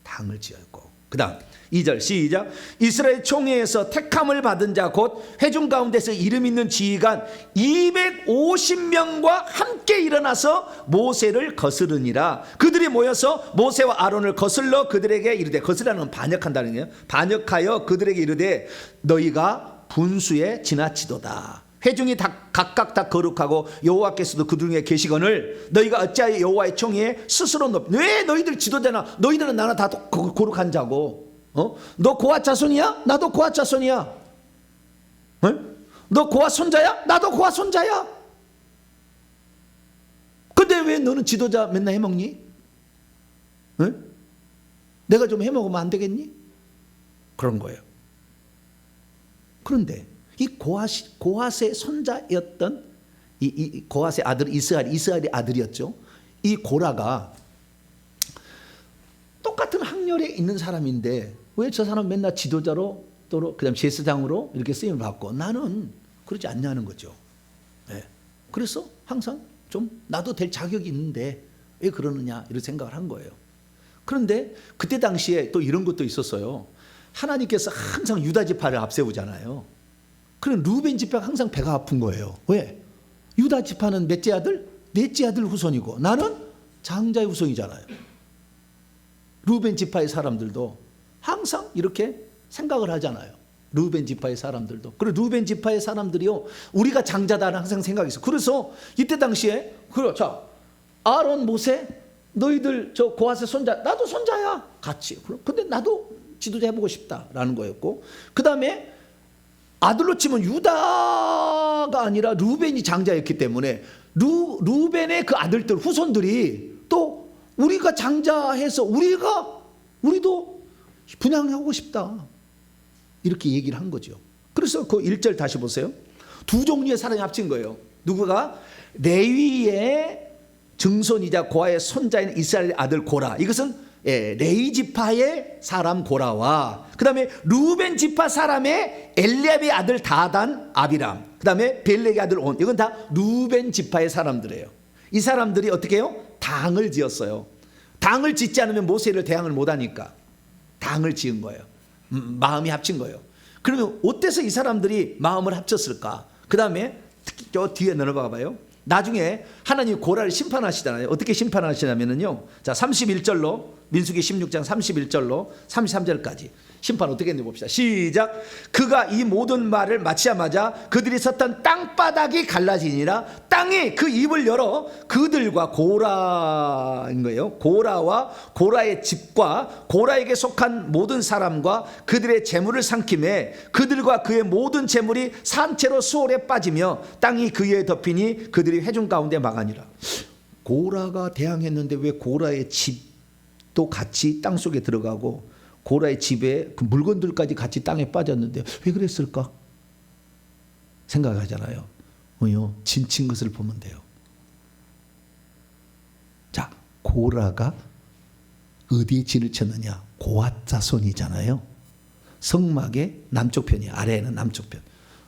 당을 지었고, 그 다음 2절 시작. 이스라엘 총회에서 택함을 받은 자 곧 회중 가운데서 이름 있는 지휘관 250명과 함께 일어나서 모세를 거스르니라. 그들이 모여서 모세와 아론을 거슬러 그들에게 이르되, 거스르라는 건 반역한다는 거예요. 반역하여 그들에게 이르되 너희가 분수에 지나치도다. 회중이 각각 다 거룩하고 여호와께서도 그 중에 계시거늘 너희가 어찌하여 여호와의 총회에 스스로 왜 너희들 지도자나 너희들은 나나 다 거룩한 자고, 너 고핫 자손이야? 나도 고핫 자손이야. 너 고핫 손자야? 나도 고핫 손자야. 근데 왜 너는 지도자 맨날 해먹니? 내가 좀 해먹으면 안 되겠니? 그런 거예요. 그런데 이 고핫의 손자였던 이 고핫의 아들 이스라엘의 아들이었죠. 이 고라가 똑같은 학렬에 있는 사람인데 왜 저 사람 맨날 지도자로 또 그다음 제사장으로 이렇게 쓰임을 받고 나는 그러지 않냐는 거죠. 네. 그래서 항상 좀 나도 될 자격이 있는데 왜 그러느냐 이런 생각을 한 거예요. 그런데 그때 당시에 또 이런 것도 있었어요. 하나님께서 항상 유다 지파를 앞세우잖아요. 그럼 루벤 지파가 항상 배가 아픈 거예요. 왜? 유다 지파는 몇째 아들? 넷째 아들 후손이고 나는 장자의 후손이잖아요. 루벤 지파의 사람들도 항상 이렇게 생각을 하잖아요. 루벤 지파의 사람들도. 그리고 루벤 지파의 사람들이요, 우리가 장자다는 항상 생각이 있어. 그래서 이때 당시에 자, 아론, 모세, 너희들 저 고핫의 손자, 나도 손자야 같이. 근데 나도 지도자 해보고 싶다라는 거였고, 그 다음에 아들로 치면 유다가 아니라 루벤이 장자였기 때문에 루벤의 그 아들들 후손들이 또 우리가 장자해서 우리도 분양하고 싶다 이렇게 얘기를 한 거죠. 그래서 그 1절 다시 보세요. 두 종류의 사람이 합친 거예요. 누구가? 레위의 증손이자 고아의 손자인 이스라엘의 아들 고라. 이것은 레위 지파의 사람 고라와 그 다음에 루벤 지파 사람의 엘리압의 아들 다단 아비람, 그 다음에 벨렉의 아들 온. 이건 다 루벤 지파의 사람들이에요. 이 사람들이 어떻게 해요? 당을 지었어요. 당을 짓지 않으면 모세를 대항을 못하니까 당을 지은 거예요. 마음이 합친 거예요. 그러면 어때서 이 사람들이 마음을 합쳤을까? 그 다음에 특히 저 뒤에 넘어가 봐요. 나중에 하나님이 고라를 심판하시잖아요. 어떻게 심판하시냐면요, 자 31절로, 민수기 16장 31절로 33절까지 심판 어떻게 했는지 봅시다. 시작. 그가 이 모든 말을 마치자마자 그들이 섰던 땅바닥이 갈라지니라. 땅이 그 입을 열어 그들과 고라인 거예요. 고라와 고라의 집과 고라에게 속한 모든 사람과 그들의 재물을 삼킴에 그들과 그의 모든 재물이 산채로 수월에 빠지며 땅이 그 위에 덮이니 그들이 회중 가운데 망하니라. 고라가 대항했는데 왜 고라의 집도 같이 땅 속에 들어가고 고라의 집에 그 물건들까지 같이 땅에 빠졌는데 왜 그랬을까? 생각하잖아요. 진친 것을 보면 돼요. 자, 고라가 어디에 진을 쳤느냐? 고핫 자손이잖아요. 성막의 남쪽 편이, 아래에는 남쪽 편.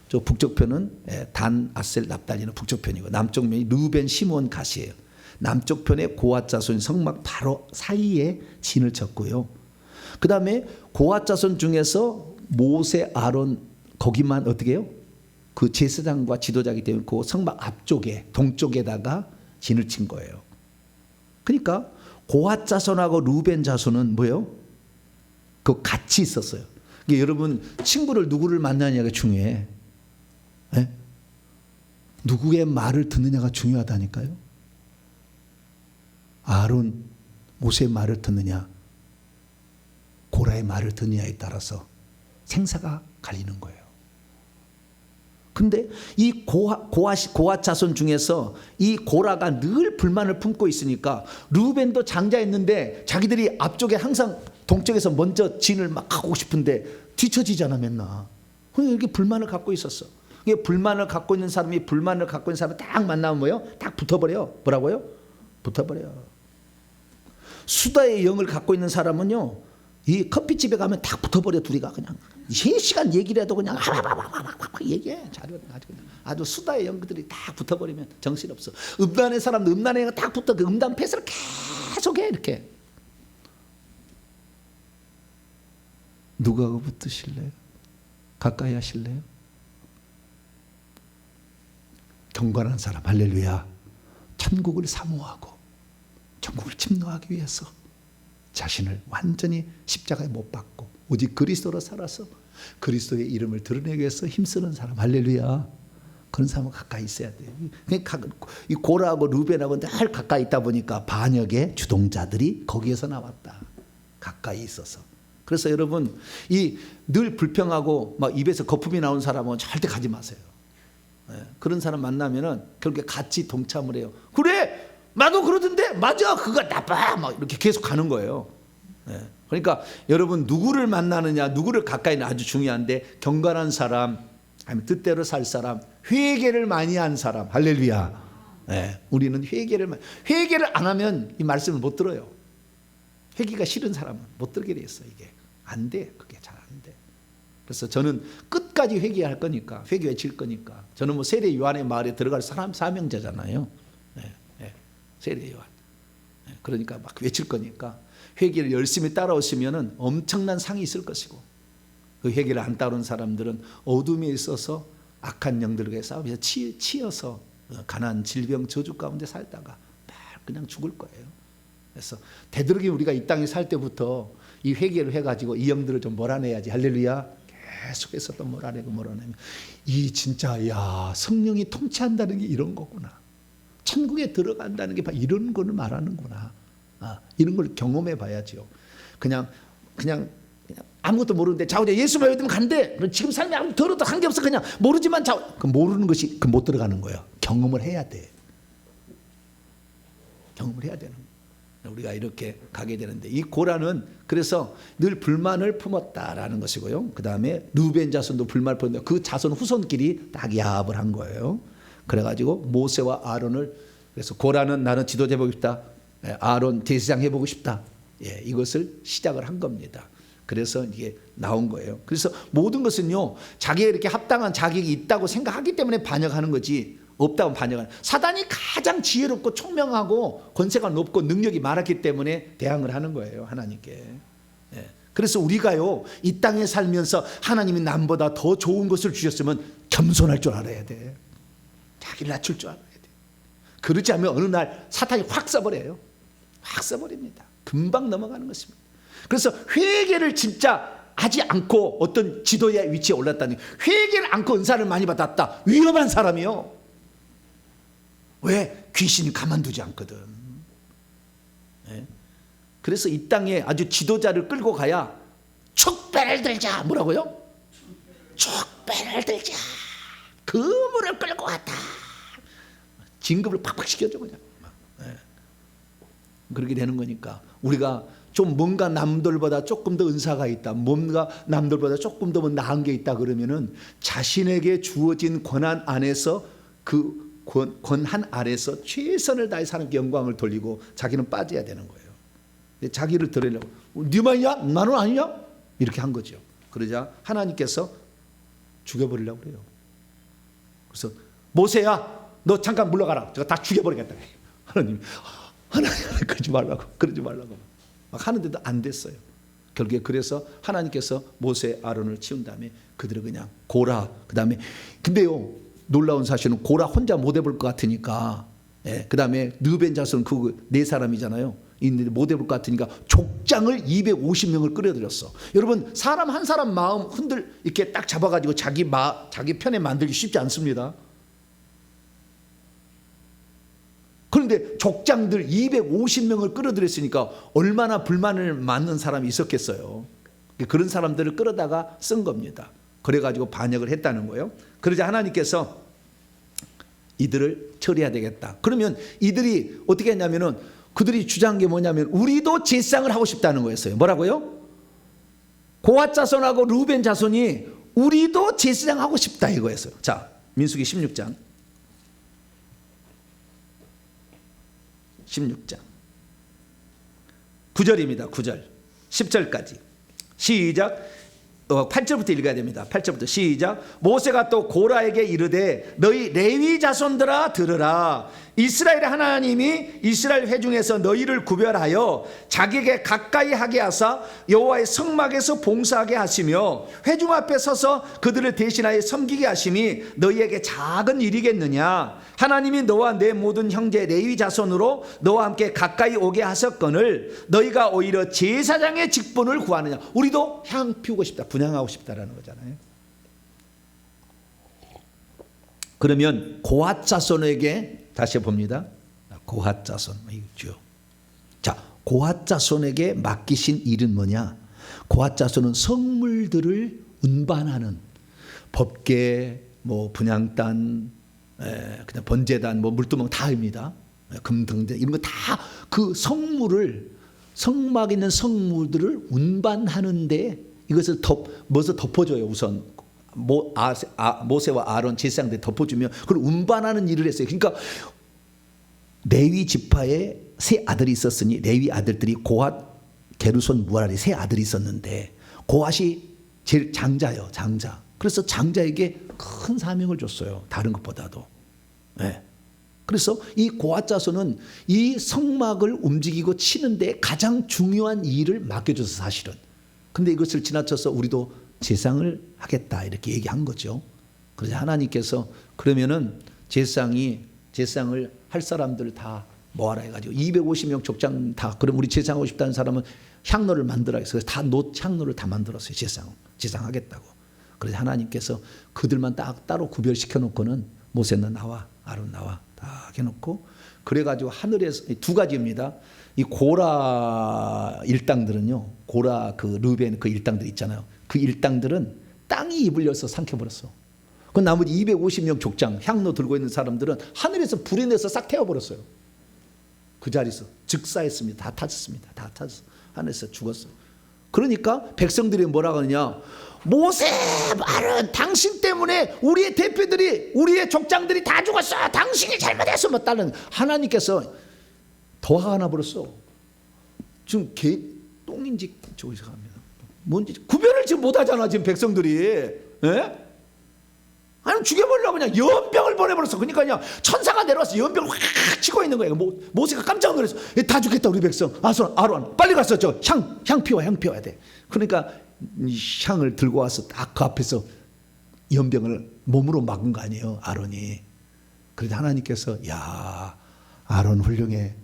저 북쪽 편은 단, 아셀, 납달리는 북쪽 편이고 남쪽 면이 르벤, 시몬, 갓이에요. 남쪽 편에 고핫 자손 성막 바로 사이에 진을 쳤고요. 그 다음에 고핫 자손 중에서 모세, 아론 거기만 어떻게 해요? 그 제사장과 지도자이기 때문에 그 성막 앞쪽에 동쪽에다가 진을 친 거예요. 그러니까 고핫 자손하고 루벤 자손은 뭐예요? 그 같이 있었어요. 그러니까 여러분 친구를 누구를 만나느냐가 중요해. 네? 누구의 말을 듣느냐가 중요하다니까요. 아론, 모세의 말을 듣느냐, 고라의 말을 듣느냐에 따라서 생사가 갈리는 거예요. 근데 이 고핫 자손 중에서 이 고라가 늘 불만을 품고 있으니까 루벤도 장자였는데 자기들이 앞쪽에 항상 동쪽에서 먼저 진을 막 하고 싶은데 뒤처지잖아 맨날. 이렇게 불만을 갖고 있었어. 이게 불만을 갖고 있는 사람이 불만을 갖고 있는 사람을 딱 만나면 뭐예요? 딱 붙어버려. 뭐라고요? 붙어버려. 수다의 영을 갖고 있는 사람은요, 이 커피집에 가면 딱 붙어버려. 둘이가 그냥 3시간 얘기를 해도 그냥 얘기해. 아주 수다의 영들이 딱 붙어버리면 정신없어. 음란의 사람도 음란의 영이 딱 붙어. 그 음란 패스를 계속해. 이렇게. 누구하고 붙으실래요? 가까이 하실래요? 경건한 사람, 할렐루야. 천국을 사모하고 천국을 침노하기 위해서 자신을 완전히 십자가에 못 박고 오직 그리스도로 살아서 그리스도의 이름을 드러내기 위해서 힘쓰는 사람, 할렐루야. 그런 사람은 가까이 있어야 돼요. 이 고라하고 루벤하고 늘 가까이 있다 보니까 반역의 주동자들이 거기에서 나왔다. 가까이 있어서. 그래서 여러분, 이 늘 불평하고 막 입에서 거품이 나오는 사람은 절대 가지 마세요. 그런 사람 만나면은 결국에 같이 동참을 해요. 그래, 나도 그러던데, 맞아, 그거 나빠, 막 이렇게 계속 가는 거예요. 그러니까 여러분, 누구를 만나느냐, 누구를 가까이 있는 아주 중요한데, 경건한 사람, 아니면 뜻대로 살 사람, 회개를 많이 한 사람, 할렐루야. 우리는 회개를 안 하면 이 말씀을 못 들어요. 회개가 싫은 사람은 못 들게 돼 있어. 이게 안 돼, 그게 잘 안 돼. 그래서 저는 끝까지 회개할 거니까, 회개 외칠 거니까. 저는 뭐 세례 요한의 마을에 들어갈 사명자잖아요. 세례 요한. 그러니까 막 외칠 거니까 회개를 열심히 따라오시면은 엄청난 상이 있을 것이고, 그 회개를 안 따르는 사람들은 어둠에 있어서 악한 영들과 싸우면서 치여서 가난, 질병, 저주 가운데 살다가 그냥 죽을 거예요. 그래서 되도록이 우리가 이 땅에 살 때부터 이 회개를 해가지고 이 영들을 좀 몰아내야지. 할렐루야. 계속해서 또 몰아내면 이 진짜 야 성령이 통치한다는 게 이런 거구나. 천국에 들어간다는 게 이런 거를 말하는구나. 이런 걸 경험해 봐야죠. 그냥 아무것도 모르는데 자우대 예수 믿으면 간대. 지금 삶이 아무 더러도 한 게 없어. 그냥 모르지만 그 모르는 것이 못 들어가는 거예요. 경험을 해야 돼. 경험을 해야 되는 거예요. 우리가 이렇게 가게 되는데, 이 고라는 그래서 늘 불만을 품었다라는 것이고요. 그 다음에 루벤 자손도 불만을 품었는데 그 자손 후손끼리 딱 야합을 한 거예요. 그래가지고 모세와 아론을, 그래서 고라는 나는 지도자 해보고 싶다, 아론 대제사장 해보고 싶다, 이것을 시작을 한 겁니다. 그래서 이게 나온 거예요. 그래서 모든 것은요, 자기가 이렇게 합당한 자격이 있다고 생각하기 때문에 반역하는 거지, 없다고 반역하는. 사단이 가장 지혜롭고 총명하고 권세가 높고 능력이 많았기 때문에 대항을 하는 거예요, 하나님께. 그래서 우리가요, 이 땅에 살면서 하나님이 남보다 더 좋은 것을 주셨으면 겸손할 줄 알아야 돼. 자기를 낮출 줄 알아야 돼. 그렇지 않으면 어느 날 사탄이 확 써버려요. 확 써버립니다. 금방 넘어가는 것입니다. 그래서 회개를 진짜 하지 않고 어떤 지도의 위치에 올랐다니, 회개를 않고 은사를 많이 받았다, 위험한 사람이요. 왜? 귀신이 가만두지 않거든. 그래서 이 땅에 아주 지도자를 끌고 가야 촉배를 들자. 뭐라고요? 촉배를 들자. 그물을 끌고 왔다. 진급을 팍팍 시켜줘 그냥. 그렇게 되는 거니까 우리가 좀 뭔가 남들보다 조금 더 은사가 있다, 뭔가 남들보다 조금 더 나은 게 있다 그러면은 자신에게 주어진 권한 안에서, 그 권한 아래서 최선을 다해 사는 영광을 돌리고 자기는 빠져야 되는 거예요. 자기를 드리려고 네만이야? 나는 아니냐? 이렇게 한 거죠. 그러자 하나님께서 죽여버리려고 그래요. 그래서 모세야, 너 잠깐 물러가라. 제가 다 죽여버리겠다. 하나님 그러지 말라고 막 하는데도 안 됐어요. 결국에 그래서 하나님께서 모세, 아론을 치운 다음에 그들을 그냥 고라. 그 다음에 근데요, 놀라운 사실은 고라 혼자 못 해볼 것 같으니까, 그 다음에 르벤 자손은 그 네 사람이잖아요. 있는데 못 해볼 것 같으니까 족장을 250명을 끌어들였어. 여러분, 사람 한 사람 마음 이렇게 딱 잡아가지고 자기 편에 만들기 쉽지 않습니다. 그런데 족장들 250명을 끌어들였으니까 얼마나 불만을 맞는 사람이 있었겠어요. 그런 사람들을 끌어다가 쓴 겁니다. 그래가지고 반역을 했다는 거예요. 그러자 하나님께서 이들을 처리해야 되겠다. 그러면 이들이 어떻게 했냐면은, 그들이 주장한 게 뭐냐면 우리도 제사장을 하고 싶다는 거였어요. 뭐라고요? 고핫 자손하고 루벤 자손이 우리도 제사장 하고 싶다 이거였어요. 자, 민수기 16장 9절입니다. 9절 10절까지 시작. 8절부터 읽어야 됩니다. 8절부터 시작. 모세가 또 고라에게 이르되 너희 레위 자손들아 들으라. 이스라엘의 하나님이 이스라엘 회중에서 너희를 구별하여 자기에게 가까이 하게 하사 여호와의 성막에서 봉사하게 하시며 회중 앞에 서서 그들을 대신하여 섬기게 하심이 너희에게 작은 일이겠느냐. 하나님이 너와 내 모든 형제 레위 자손으로 너와 함께 가까이 오게 하셨거늘 너희가 오히려 제사장의 직분을 구하느냐. 우리도 향 피우고 싶다, 분향하고 싶다라는 거잖아요. 그러면 고핫 자손에게 다시 봅니다. 고핫 자손 있죠. 자, 고핫 자손에게 맡기신 일은 뭐냐? 고핫 자손은 성물들을 운반하는 법궤, 분향단, 그냥 번제단, 물두멍 다입니다. 금등대 이런 거 다 그 성막 있는 성물들을 운반하는데 이것을 뭐서 덮어줘요. 우선 모세와 아론 제사장들 덮어주면 그걸 운반하는 일을 했어요. 그러니까 레위 지파에 세 아들이 있었으니 레위 아들들이 고핫, 게르손, 무라리 세 아들이 있었는데 고핫이 제일 장자예요, 장자. 그래서 장자에게 큰 사명을 줬어요, 다른 것보다도. 네. 그래서 이 고앗 자손은 이 성막을 움직이고 치는데 가장 중요한 일을 맡겨줘서 사실은. 근데 이것을 지나쳐서 우리도 제사를 하겠다 이렇게 얘기한 거죠. 그래서 하나님께서 그러면은 제사를 할 사람들 다 모아라 해가지고 250명 족장 다, 그럼 우리 제사하고 싶다는 사람은 향로를 만들어야 해서 다 향로를 다 만들었어요. 제사하겠다고. 그래서 하나님께서 그들만 딱 따로 구별시켜 놓고는 모세는 나와, 아론 나와 다 해놓고, 그래가지고 하늘에서 두 가지입니다. 이 고라 일당들은요, 고라 그 르벤 그 일당들 있잖아요. 그 일당들은 땅이 입을 열어서 삼켜버렸어. 그 나머지 250명 족장 향로 들고 있는 사람들은 하늘에서 불이 내서 싹 태워버렸어요. 그 자리에서 즉사했습니다. 다 타졌습니다. 다 타졌어. 하늘에서 죽었어. 그러니까 백성들이 뭐라고 하느냐, 모세 말은 당신 때문에 우리의 대표들이, 우리의 족장들이 다 죽었어. 당신이 잘못했어. 뭐 다른 하나님께서 더 화가 나버렸어. 지금 개똥인지 저기서 갑니다. 뭔지 구별을 지금 못하잖아 지금 백성들이. 예? 아니 죽여버리려고 그냥 연병을 보내버렸어. 그러니까 그냥 천사가 내려와서 연병을 확 치고 있는 거예요. 모세가 깜짝 놀랐어. 다 죽겠다 우리 백성. 아론 빨리 가서 저 향 피워야 돼. 그러니까 이 향을 들고 와서 딱 그 앞에서 연병을 몸으로 막은 거 아니에요, 아론이. 그래서 하나님께서 야, 아론 훌륭해.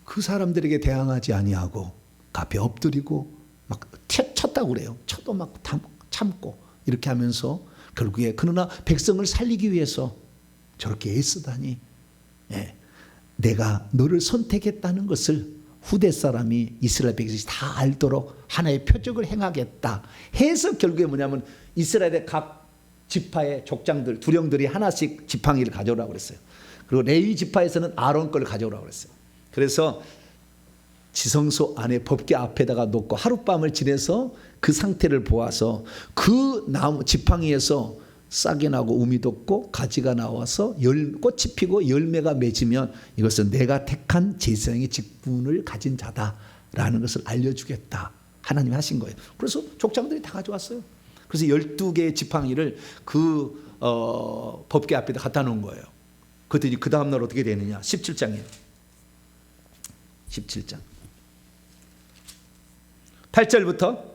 그 사람들에게 대항하지 아니하고 그 앞에 엎드리고 막 쳤다고 그래요. 쳐도 막 참고 이렇게 하면서 결국에, 그러나 백성을 살리기 위해서 저렇게 애쓰다니, 예, 내가 너를 선택했다는 것을 후대 사람이, 이스라엘 백성이 다 알도록 하나의 표적을 행하겠다 해서 결국에 뭐냐면 이스라엘의 각 지파의 족장들, 두령들이 하나씩 지팡이를 가져오라고 그랬어요. 그리고 레위 지파에서는 아론 걸 가져오라고 그랬어요. 그래서 지성소 안에 법궤 앞에다가 놓고 하룻밤을 지내서 그 상태를 보아서 그 나무 지팡이에서 싹이 나고 우미 돋고 가지가 나와서 꽃이 피고 열매가 맺으면 이것은 내가 택한 제사장의 직분을 가진 자다라는 것을 알려주겠다. 하나님이 하신 거예요. 그래서 족장들이 다 가져왔어요. 그래서 12개의 지팡이를 그 법궤 앞에다 갖다 놓은 거예요. 그랬더니 그 다음날 어떻게 되느냐. 17장이에요. 17장 8절부터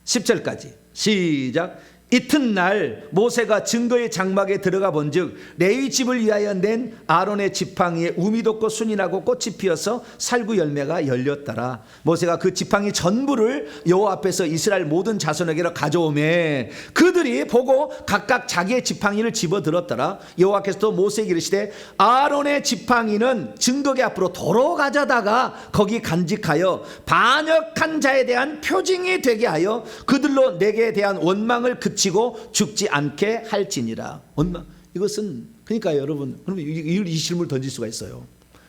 10절까지 시작. 이튿날 모세가 증거의 장막에 들어가 본즉 레위 집을 위하여 낸 아론의 지팡이에 우미 돋고 순이 나고 꽃이 피어서 살구 열매가 열렸더라. 모세가 그 지팡이 전부를 여호와 앞에서 이스라엘 모든 자손에게로 가져오매 그들이 보고 각각 자기의 지팡이를 집어들었더라. 여호와께서도 모세에게 이르시되 아론의 지팡이는 증거궤 앞으로 도로 가져다가 거기 간직하여 반역한 자에 대한 표징이 되게 하여 그들로 내게 대한 원망을 그치고 죽지 않게 할지니라. 원망. 이것은 그러니까 여러분, 그러면 이 질문을 던질 수가 있어요.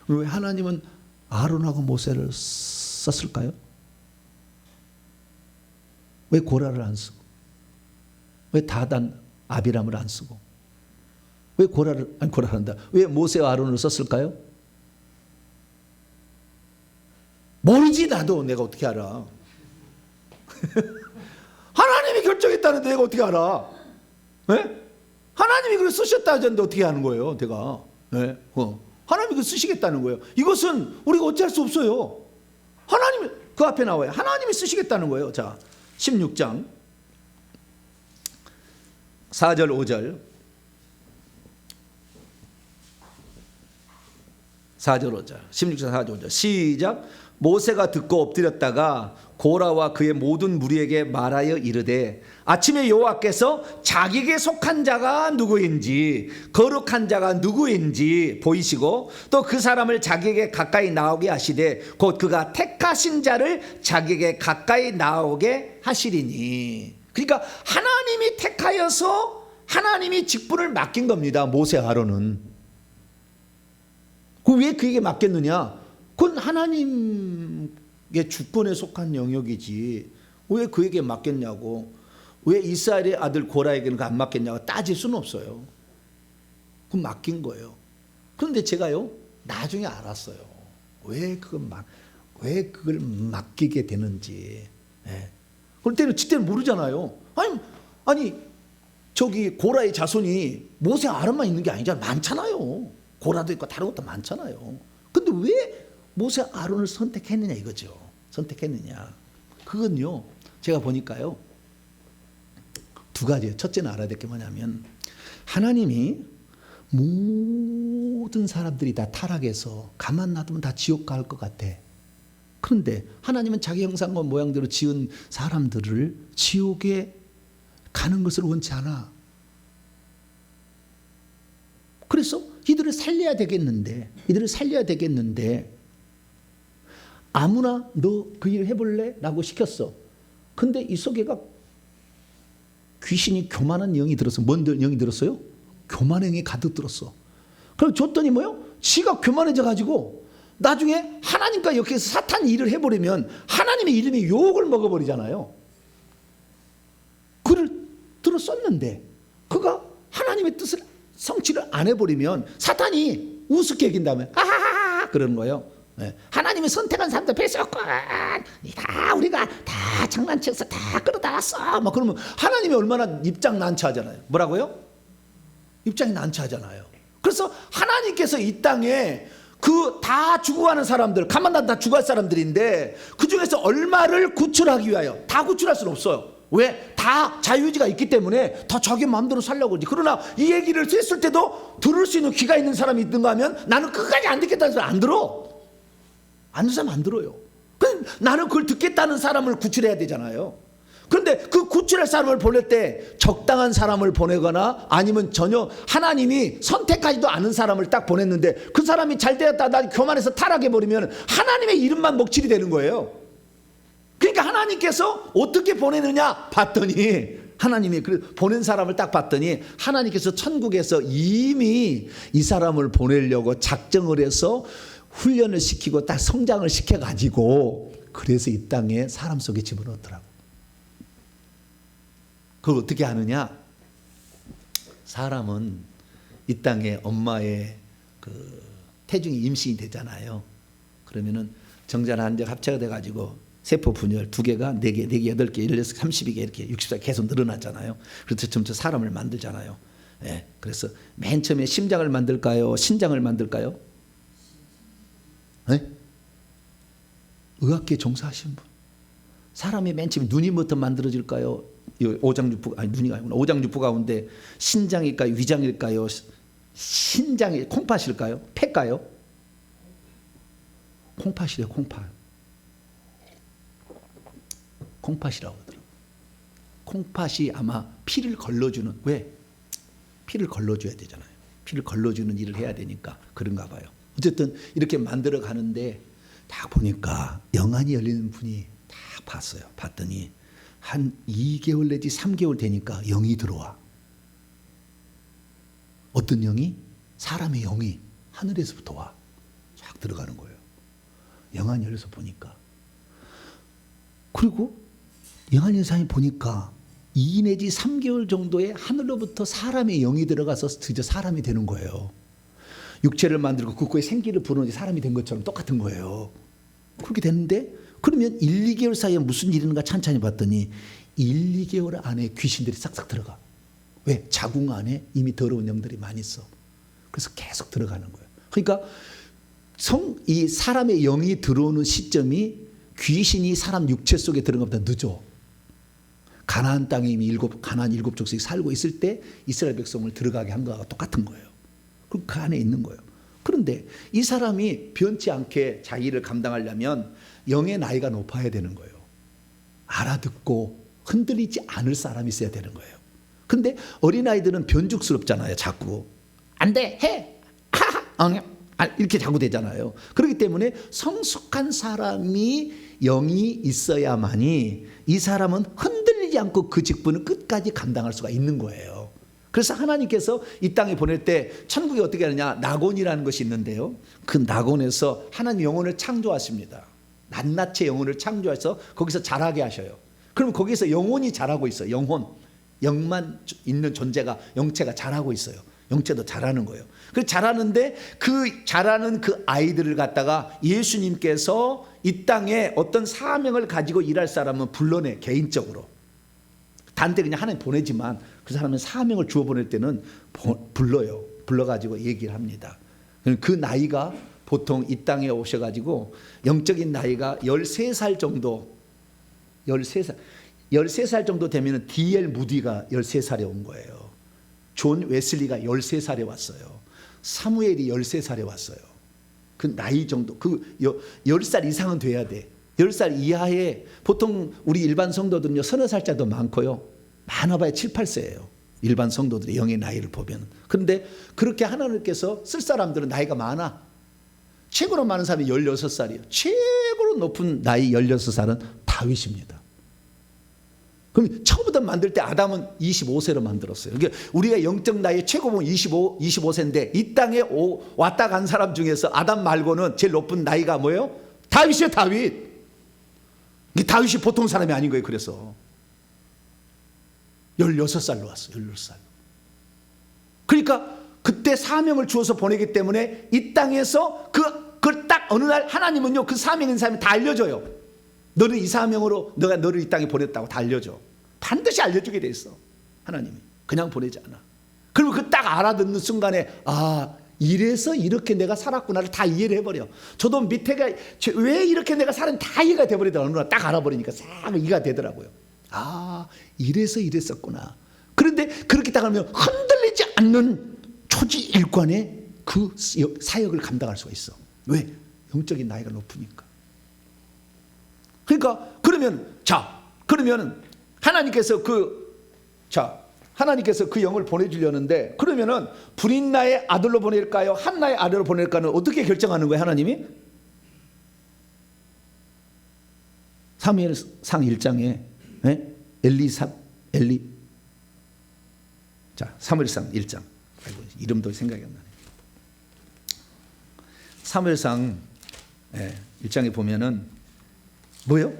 왜 하나님은 아론하고 모세를 썼을까요? 왜 고라를 안 쓰고, 왜 다단 아비람을 안 쓰고, 왜 고라한다. 왜 모세와 아론을 썼을까요? 모르지. 나도 내가 어떻게 알아. 하나님이 결정했다는데 내가 어떻게 알아? 네? 하나님이 그걸 쓰셨다 하셨는데 어떻게 하는 거예요, 내가? 네? 하나님이 그걸 쓰시겠다는 거예요. 이것은 우리가 어찌할 수 없어요. 하나님이 그 앞에 나와요. 하나님이 쓰시겠다는 거예요. 자, 16장 4절 5절 16장 4절 5절 시작. 모세가 듣고 엎드렸다가 고라와 그의 모든 무리에게 말하여 이르되 아침에 여호와께서 자기에게 속한 자가 누구인지 거룩한 자가 누구인지 보이시고 또 그 사람을 자기에게 가까이 나오게 하시되 곧 그가 택하신 자를 자기에게 가까이 나오게 하시리니. 그러니까 하나님이 택하여서 하나님이 직분을 맡긴 겁니다. 모세 아론은. 그 왜 그에게 맡겼느냐? 그건 하나님의 주권에 속한 영역이지 왜 그에게 맡겼냐고, 왜 이스라엘의 아들 고라에게는 안 맡겼냐고 따질 수는 없어요. 그건 맡긴 거예요. 그런데 제가요 나중에 알았어요. 왜 그걸 맡기게 되는지. 예. 그럴 때는 그때는 모르잖아요. 아니 저기 고라의 자손이 모세 아론만 있는 게 아니잖아요. 많잖아요. 고라도 있고 다른 것도 많잖아요. 근데 왜 모세 아론을 선택했느냐 이거죠. 선택했느냐. 그건요, 제가 보니까요, 두 가지예요. 첫째는 알아야 될 게 뭐냐면, 하나님이 모든 사람들이 다 타락해서 가만 놔두면 다 지옥 갈 것 같아. 그런데 하나님은 자기 형상과 모양대로 지은 사람들을 지옥에 가는 것을 원치 않아. 그래서 이들을 살려야 되겠는데 아무나 너 그 일 해볼래? 라고 시켰어. 근데 이 속에가 귀신이 교만한 영이 들었어. 뭔 영이 들었어요? 교만한 영이 가득 들었어. 그럼 줬더니 뭐요? 지가 교만해져 가지고 나중에 하나님과 여기서 사탄 일을 해버리면 하나님의 이름이 욕을 먹어버리잖아요. 글을 들어 썼는데 그가 하나님의 뜻을 성취를 안 해버리면 사탄이 우습게 여긴 다음에 아하하 그러는 거예요. 네. 하나님이 선택한 사람들 뺏었고 다 우리가 다 장난쳐서 다 끌어다 놨어. 막 그러면 하나님이 얼마나 입장 난처하잖아요. 뭐라고요? 입장이 난처하잖아요. 그래서 하나님께서 이 땅에 그 다 죽어가는 사람들, 가만 다 죽어갈 사람들인데 그 중에서 얼마를 구출하기 위하여 다 구출할 수는 없어요. 왜? 다 자유의지가 있기 때문에 다 자기 마음대로 살려고 그러지. 그러나 이 얘기를 했을 때도 들을 수 있는 귀가 있는 사람이 있는가 하면 나는 끝까지 안 듣겠다는 사람 안 들어. 안 듣는 사람 안 들어요. 나는 그걸 듣겠다는 사람을 구출해야 되잖아요. 그런데 그 구출할 사람을 보낼 때 적당한 사람을 보내거나 아니면 전혀 하나님이 선택하지도 않은 사람을 딱 보냈는데 그 사람이 잘 되었다 나 교만해서 타락해버리면 하나님의 이름만 먹칠이 되는 거예요. 그러니까 하나님께서 어떻게 보내느냐 봤더니 하나님이 보낸 사람을 딱 봤더니 하나님께서 천국에서 이미 이 사람을 보내려고 작정을 해서 훈련을 시키고 딱 성장을 시켜가지고 그래서 이 땅에 사람 속에 집어넣더라고. 그걸 어떻게 하느냐? 사람은 이 땅에 엄마의 그 태중이 임신이 되잖아요. 그러면은 정자나 한적 합체가 돼가지고 세포 분열 2개가 4개, 4개, 8개, 16, 32개 이렇게 64개 계속 늘어났잖아요. 그래서 점점 사람을 만들잖아요. 예, 그래서 맨 처음에 심장을 만들까요? 신장을 만들까요? 예? 의학계 종사하신 분. 사람이 맨 처음에 눈이 뭐부터 만들어질까요? 오장육부, 아니 눈이 아니구나. 오장육부 가운데 신장일까요? 위장일까요? 신장이 콩팥일까요? 폐일까요? 콩팥이래요. 콩팥이라고 하더라고요. 콩팥이 아마 피를 걸러주는, 왜? 피를 걸러줘야 되잖아요. 피를 걸러주는 일을 해야 되니까 그런가 봐요. 어쨌든 이렇게 만들어 가는데 딱 보니까 영안이 열리는 분이 딱 봤어요. 봤더니 한 2개월 내지 3개월 되니까 영이 들어와. 어떤 영이? 사람의 영이 하늘에서부터 와. 쫙 들어가는 거예요. 영안이 열려서 보니까. 그리고 영안이 열려서 보니까 2 내지 3개월 정도에 하늘로부터 사람의 영이 들어가서 드디어 사람이 되는 거예요. 육체를 만들고 그거에 생기를 불어넣은 사람이 된 것처럼 똑같은 거예요. 그렇게 됐는데 그러면 1, 2개월 사이에 무슨 일이 있는가 찬찬히 봤더니 1, 2개월 안에 귀신들이 싹싹 들어가. 왜? 자궁 안에 이미 더러운 영들이 많이 있어. 그래서 계속 들어가는 거예요. 그러니까 이 사람의 영이 들어오는 시점이 귀신이 사람 육체 속에 들어간 것보다 늦어. 가나안 땅에 이미 가나안 7족속이 살고 있을 때 이스라엘 백성을 들어가게 한 거와 똑같은 거예요. 그럼 그 안에 있는 거예요. 그런데 이 사람이 변치 않게 자기를 감당하려면 영의 나이가 높아야 되는 거예요. 알아듣고 흔들리지 않을 사람이 있어야 되는 거예요. 근데 어린아이들은 변죽스럽잖아요. 자꾸 안 돼, 해, 하하, 이렇게 자꾸 되잖아요. 그렇기 때문에 성숙한 사람이 영이 있어야만이 이 사람은 흔들리지 않고 그 직분을 끝까지 감당할 수가 있는 거예요. 그래서 하나님께서 이 땅에 보낼 때 천국에 어떻게 하느냐, 낙원이라는 것이 있는데요. 그 낙원에서 하나님 영혼을 창조하십니다. 낱낱이 영혼을 창조해서 거기서 자라게 하셔요. 그럼 거기서 영혼이 자라고 있어요. 영만 있는 존재가, 영체가 자라고 있어요. 영체도 잘하는 거예요. 그 잘하는데 그 잘하는 그 아이들을 갖다가 예수님께서 이 땅에 어떤 사명을 가지고 일할 사람은 불러내, 개인적으로. 단테 그냥 하나님 보내지만 그 사람은 사명을 주어 보낼 때는 불러요. 불러가지고 얘기를 합니다. 그 나이가 보통 이 땅에 오셔가지고 영적인 나이가 13살 정도, 13살 정도 되면 D.L. 무디가 13살에 온 거예요. 존 웨슬리가 13살에 왔어요. 사무엘이 13살에 왔어요. 그 나이 정도, 그 10살 이상은 돼야 돼. 10살 이하에 보통 우리 일반 성도들은요, 서너 살짜도 많고요. 많아봐야 7, 8세예요. 일반 성도들의 영의 나이를 보면. 그런데 그렇게 하나님께서 쓸 사람들은 나이가 많아. 최고로 많은 사람이 16살이에요. 최고로 높은 나이 16살은 다윗입니다. 그럼 처음부터 만들 때 아담은 25세로 만들었어요. 그러니까 우리가 영적 나이의 최고봉 25세인데 이 땅에 왔다 간 사람 중에서 아담 말고는 제일 높은 나이가 뭐예요? 다윗이에요, 다윗. 다윗이 보통 사람이 아닌 거예요. 그래서 16살로 왔어요. 16살. 그러니까 그때 사명을 주어서 보내기 때문에 이 땅에서 그걸 딱 어느 날 하나님은요, 그 사명인 사람이 다 알려줘요. 너는 이 사명으로 내가 너를 이 땅에 보냈다고 다 알려줘. 반드시 알려주게 돼 있어. 하나님이 그냥 보내지 않아. 그리고 그 딱 알아듣는 순간에 이래서 이렇게 내가 살았구나를 다 이해를 해버려. 저도 밑에가 왜 이렇게 내가 살았는지 다 이해가 돼버리더라고요. 어느 날 딱 알아버리니까 싹 이해가 되더라고요. 이래서 이랬었구나. 그런데 그렇게 딱 하면 흔들리지 않는 초지일관의 그 사역을 감당할 수가 있어. 왜? 영적인 나이가 높으니까. 그러니까 그러면 하나님께서 하나님께서 그 영을 보내주려는데, 그러면은 불인나의 아들로 보낼까요? 한나의 아들로 보낼까는 어떻게 결정하는 거예요, 하나님이? 사무엘상 1장에 사무엘상 1장. 이름도 생각이 안 나네. 사무엘상 1장에 보면은 뭐요?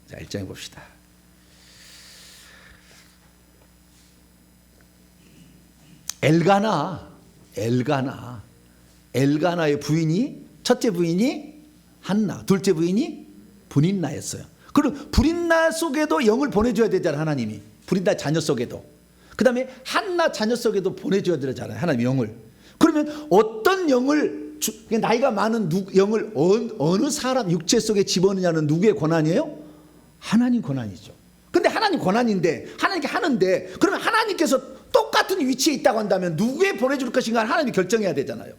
자, 1장에 봅시다. 엘가나의 부인이, 첫째 부인이 한나, 둘째 부인이 불인나였어요. 그럼 불인나 속에도 영을 보내줘야 되잖아요, 하나님이. 불인나 자녀 속에도. 그 다음에 한나 자녀 속에도 보내줘야 되잖아요, 하나님 영을. 그러면 어떤 영을, 나이가 많은 영을 어느 사람 육체 속에 집어넣느냐는 누구의 권한이에요? 하나님 권한이죠. 근데 하나님 권한인데 하나님께 하는데, 그러면 하나님께서 똑같은 위치에 있다고 한다면 누구에 보내줄 것인가 하나님이 결정해야 되잖아요.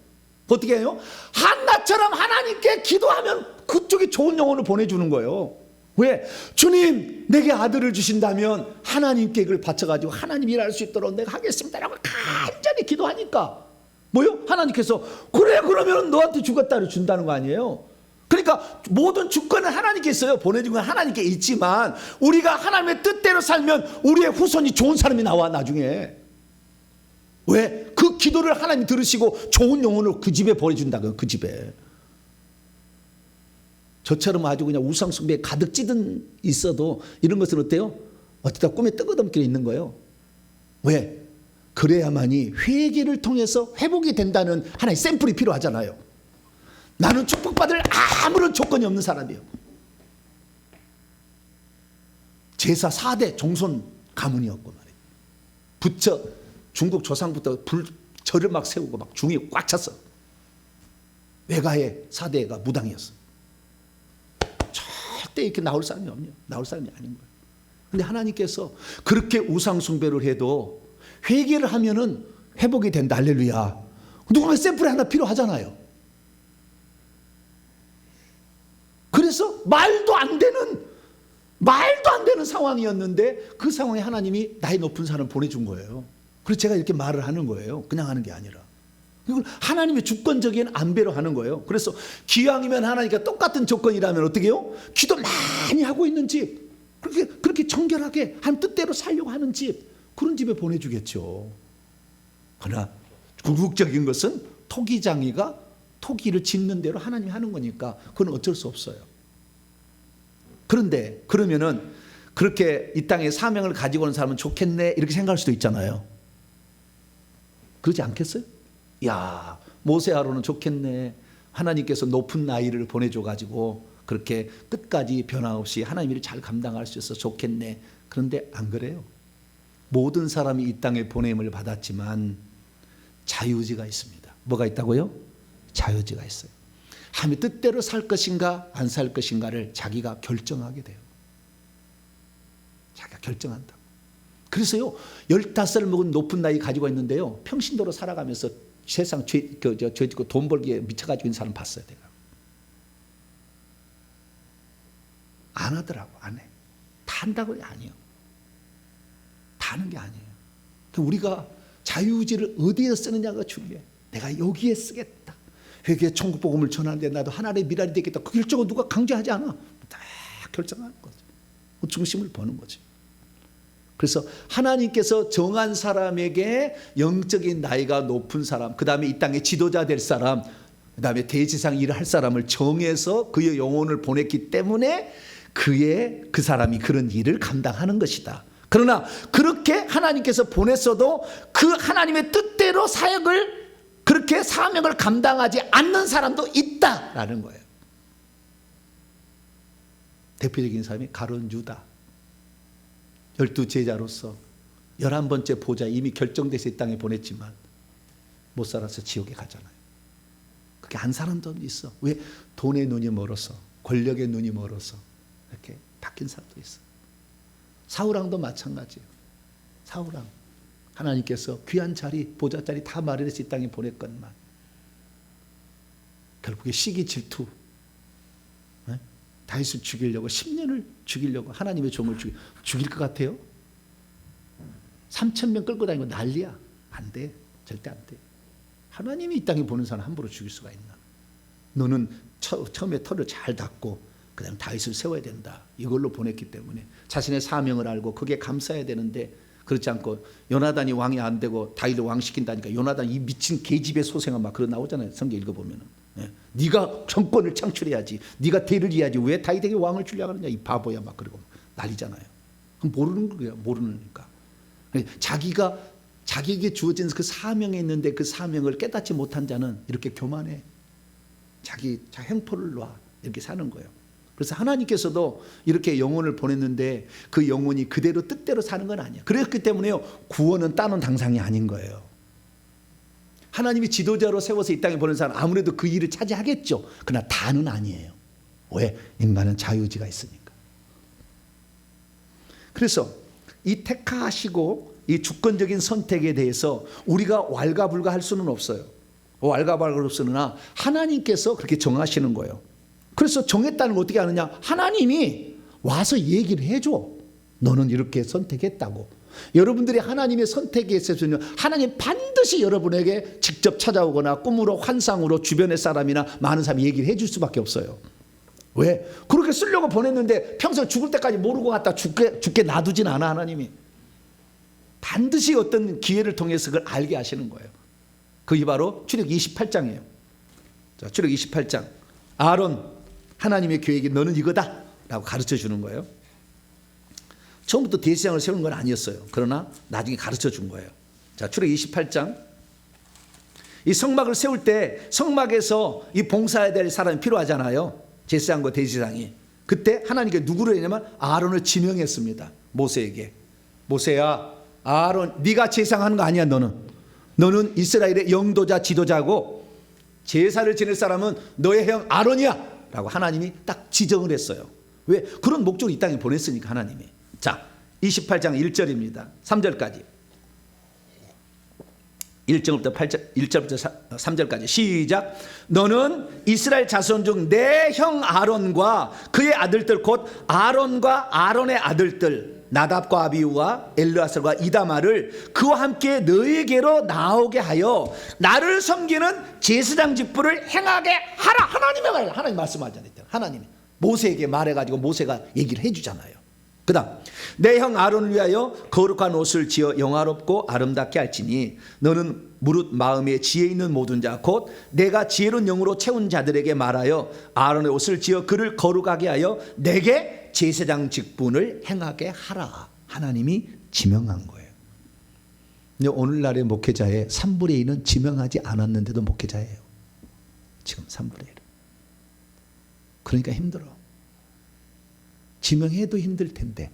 어떻게 해요? 한나처럼 하나님께 기도하면 그쪽에 좋은 영혼을 보내주는 거예요. 왜? 주님, 내게 아들을 주신다면 하나님께 이걸 바쳐가지고 하나님 일할 수 있도록 내가 하겠습니다라고 간절히 기도하니까 뭐요? 하나님께서 그래, 그러면 너한테 주겠다를 준다는 거 아니에요? 그러니까 모든 주권은 하나님께 있어요. 보내준 건 하나님께 있지만 우리가 하나님의 뜻대로 살면 우리의 후손이 좋은 사람이 나와, 나중에. 왜? 그 기도를 하나님 들으시고 좋은 영혼을 그 집에 보내준다고요. 그 집에. 저처럼 아주 그냥 우상숭배에 가득 찌든 있어도 이런 것은 어때요? 어디다 꿈에 뜨거듬게 있는 거예요. 왜? 그래야만이 회개를 통해서 회복이 된다는 하나의 샘플이 필요하잖아요. 나는 축복받을 아무런 조건이 없는 사람이에요. 제사 4대 종손 가문이었고 말이에요. 부처 중국 조상부터 절을 막 세우고 막 중이 꽉 찼어. 외가의 4대가 무당이었어. 절대 이렇게 나올 사람이 없냐? 나올 사람이 아닌 거예요. 근데 하나님께서 그렇게 우상 숭배를 해도 회개를 하면은 회복이 된다. 할렐루야. 누군가 샘플이 하나 필요하잖아요. 그래서 말도 안 되는 상황이었는데 그 상황에 하나님이 나이 높은 사람을 보내준 거예요. 그래서 제가 이렇게 말을 하는 거예요. 그냥 하는 게 아니라. 이걸 하나님의 주권적인 안배로 하는 거예요. 그래서 기왕이면 하나님과 똑같은 조건이라면 어떻게 해요? 기도 많이 하고 있는 집, 그렇게 정결하게 한 뜻대로 살려고 하는 집, 그런 집에 보내주겠죠. 그러나 궁극적인 것은 토기장이가 토기를 짓는 대로 하나님이 하는 거니까 그건 어쩔 수 없어요. 그런데 그러면은 그렇게 이 땅에 사명을 가지고 오는 사람은 좋겠네 이렇게 생각할 수도 있잖아요. 그러지 않겠어요? 야, 모세 아론은 좋겠네. 하나님께서 높은 나이를 보내줘가지고 그렇게 끝까지 변함없이 하나님 일을 잘 감당할 수 있어서 좋겠네. 그런데 안 그래요. 모든 사람이 이 땅에 보냄을 받았지만 자유의지가 있습니다. 뭐가 있다고요? 자유의지가 있어요. 하나님의 뜻대로 살 것인가 안 살 것인가를 자기가 결정하게 돼요. 자기가 결정한다. 그래서요 15살 먹은 높은 나이 가지고 있는데요 평신도로 살아가면서 세상 죄 짓고 돈 벌기에 미쳐가지고 있는 사람 봤어요. 내가 안 하더라고. 안 해. 다 한다고 아니에요. 다 하는 게 아니에요. 우리가 자유의지를 어디에 쓰느냐가 중요해. 내가 여기에 쓰겠다. 회개의 천국 복음을 전하는데 나도 하나님의 미랄이 되겠다. 그 결정은 누가 강제하지 않아. 다 결정하는 거죠. 중심을 보는 거죠. 그래서 하나님께서 정한 사람에게 영적인 나이가 높은 사람, 그 다음에 이 땅의 지도자 될 사람, 그 다음에 대지상 일을 할 사람을 정해서 그의 영혼을 보냈기 때문에 그 사람이 그런 일을 감당하는 것이다. 그러나 그렇게 하나님께서 보냈어도 그 하나님의 뜻대로 사역을 그렇게 사명을 감당하지 않는 사람도 있다라는 거예요. 대표적인 사람이 가룟 유다. 12제자로서 11번째 보좌 이미 결정돼서 이 땅에 보냈지만 못 살아서 지옥에 가잖아요. 그렇게 안 사람도 있어. 왜? 돈의 눈이 멀어서, 권력의 눈이 멀어서 이렇게 바뀐 사람도 있어. 사울왕도 마찬가지예요. 사울왕 하나님께서 귀한 자리, 보좌 자리 다 마련해서 이 땅에 보냈건만 결국에 시기 질투, 다윗을 죽이려고 10년을 죽이려고 하나님의 종을 죽일 것 같아요? 3,000명 끌고 다니고 난리야. 안 돼. 절대 안 돼. 하나님이 이 땅에 보는 사람 함부로 죽일 수가 있나? 너는 처음에 털을 잘 닦고 그 다음에 다윗을 세워야 된다. 이걸로 보냈기 때문에 자신의 사명을 알고 그게 감사해야 되는데 그렇지 않고 요나단이 왕이 안 되고 다윗을 왕시킨다니까 요나단 이 미친 계집의 소생아 막 그런 나오잖아요. 성경 읽어보면은. 네가 정권을 창출해야지. 네가 대를 이어야지. 왜 다윗에게 왕을 주려고 하느냐. 이 바보야 막 그러고 난리잖아요. 그럼 모르는 거예요. 모르니까. 자기에게 주어진 그 사명에 있는데 그 사명을 깨닫지 못한 자는 이렇게 교만해. 자기 행포를 놔. 이렇게 사는 거예요. 그래서 하나님께서도 이렇게 영혼을 보냈는데 그 영혼이 그대로 뜻대로 사는 건 아니야. 그렇기 때문에요. 구원은 따놓은 당상이 아닌 거예요. 하나님이 지도자로 세워서 이 땅에 보낸 사람 아무래도 그 일을 차지하겠죠. 그러나 다는 아니에요. 왜? 인간은 자유의지가 있으니까. 그래서 이 택하시고 이 주권적인 선택에 대해서 우리가 왈가불가할 수는 없어요. 왈가불가할 없으나 하나님께서 그렇게 정하시는 거예요. 그래서 정했다는 걸 어떻게 하느냐? 하나님이 와서 얘기를 해줘. 너는 이렇게 선택했다고. 여러분들이 하나님의 선택에 있어서는 하나님 반드시 여러분에게 직접 찾아오거나 꿈으로 환상으로 주변의 사람이나 많은 사람이 얘기를 해줄 수밖에 없어요. 왜? 그렇게 쓰려고 보냈는데 평생 죽을 때까지 모르고 갔다 죽게 놔두진 않아. 하나님이 반드시 어떤 기회를 통해서 그걸 알게 하시는 거예요. 그게 바로 출애굽 28장이에요. 자, 출애굽 28장. 아론 하나님의 계획이 너는 이거다 라고 가르쳐 주는 거예요. 처음부터 대제사장을 세우는 건 아니었어요. 그러나 나중에 가르쳐 준 거예요. 자, 출애굽 28장. 이 성막을 세울 때 성막에서 이 봉사해야 될 사람이 필요하잖아요. 제사장과 대제사장이. 그때 하나님께 누구를 했냐면 아론을 지명했습니다. 모세에게. 모세야, 아론 네가 제사장하는 거 아니야. 너는 이스라엘의 영도자 지도자고 제사를 지낼 사람은 너의 형 아론이야 라고 하나님이 딱 지정을 했어요. 왜? 그런 목적으로 이 땅에 보냈으니까 하나님이. 자, 28장 1절입니다. 3절까지. 1절부터 3절까지 시작. 너는 이스라엘 자손 중 내 형 아론과 그의 아들들 곧 아론과 아론의 아들들 나답과 아비우와 엘르아살과 이다마를 그와 함께 너에게로 나오게 하여 나를 섬기는 제사장 직분을 행하게 하라. 하나님의 말, 하나님 말씀하잖아요. 하나님이 모세에게 말해가지고 모세가 얘기를 해주잖아요. 그 다음 내 형 아론을 위하여 거룩한 옷을 지어 영화롭고 아름답게 할지니 너는 무릇 마음에 지혜 있는 모든 자 곧 내가 지혜로운 영으로 채운 자들에게 말하여 아론의 옷을 지어 그를 거룩하게 하여 내게 제사장 직분을 행하게 하라. 하나님이 지명한 거예요. 근데 오늘날의 목회자의 3분의 2는 지명하지 않았는데도 목회자예요. 지금 3분의 1. 그러니까 힘들어. 지명해도 힘들 텐데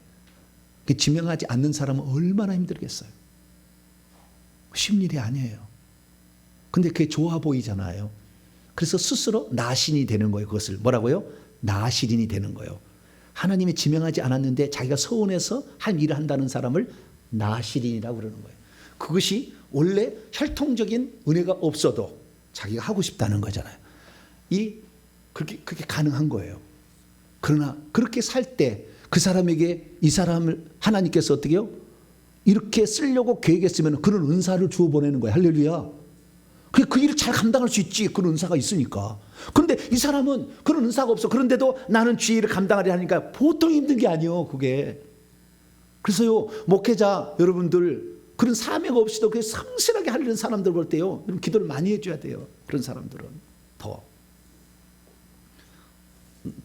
지명하지 않는 사람은 얼마나 힘들겠어요. 쉬운 일이 아니에요. 근데 그게 좋아 보이잖아요. 그래서 스스로 나신이 되는 거예요. 그것을 뭐라고요? 나실인이 되는 거예요. 하나님이 지명하지 않았는데 자기가 서원해서 할 일을 한다는 사람을 나실인이라고 그러는 거예요. 그것이 원래 혈통적인 은혜가 없어도 자기가 하고 싶다는 거잖아요. 그렇게 가능한 거예요. 그러나 그렇게 살 때 그 사람에게 이 사람을 하나님께서 어떻게 해요? 이렇게 쓰려고 계획했으면 그런 은사를 주어 보내는 거예요. 할렐루야. 그 일을 잘 감당할 수 있지. 그런 은사가 있으니까. 그런데 이 사람은 그런 은사가 없어. 그런데도 나는 주의를 감당하려 하니까 보통 힘든 게 아니에요. 그게. 그래서요, 목회자 여러분들 그런 사명 없이도 그게 성실하게 하려는 사람들 볼 때요, 기도를 많이 해줘야 돼요. 그런 사람들은 더.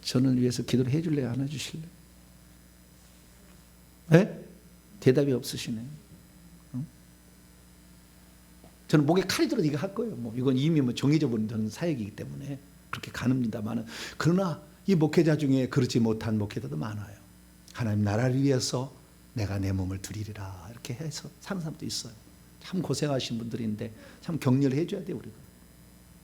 저는 위해서 기도를 해줄래요? 안 해주실래요? 네? 대답이 없으시네. 저는 목에 칼이 들어도 이거 할 거예요. 이건 이미 정해져 버린 사역이기 때문에 그렇게 가능합니다만, 그러나 이 목회자 중에 그렇지 못한 목회자도 많아요. 하나님 나라를 위해서 내가 내 몸을 드리리라 이렇게 해서 사는 사람도 있어요. 참 고생하신 분들인데 참 격려를 해줘야 돼요, 우리가.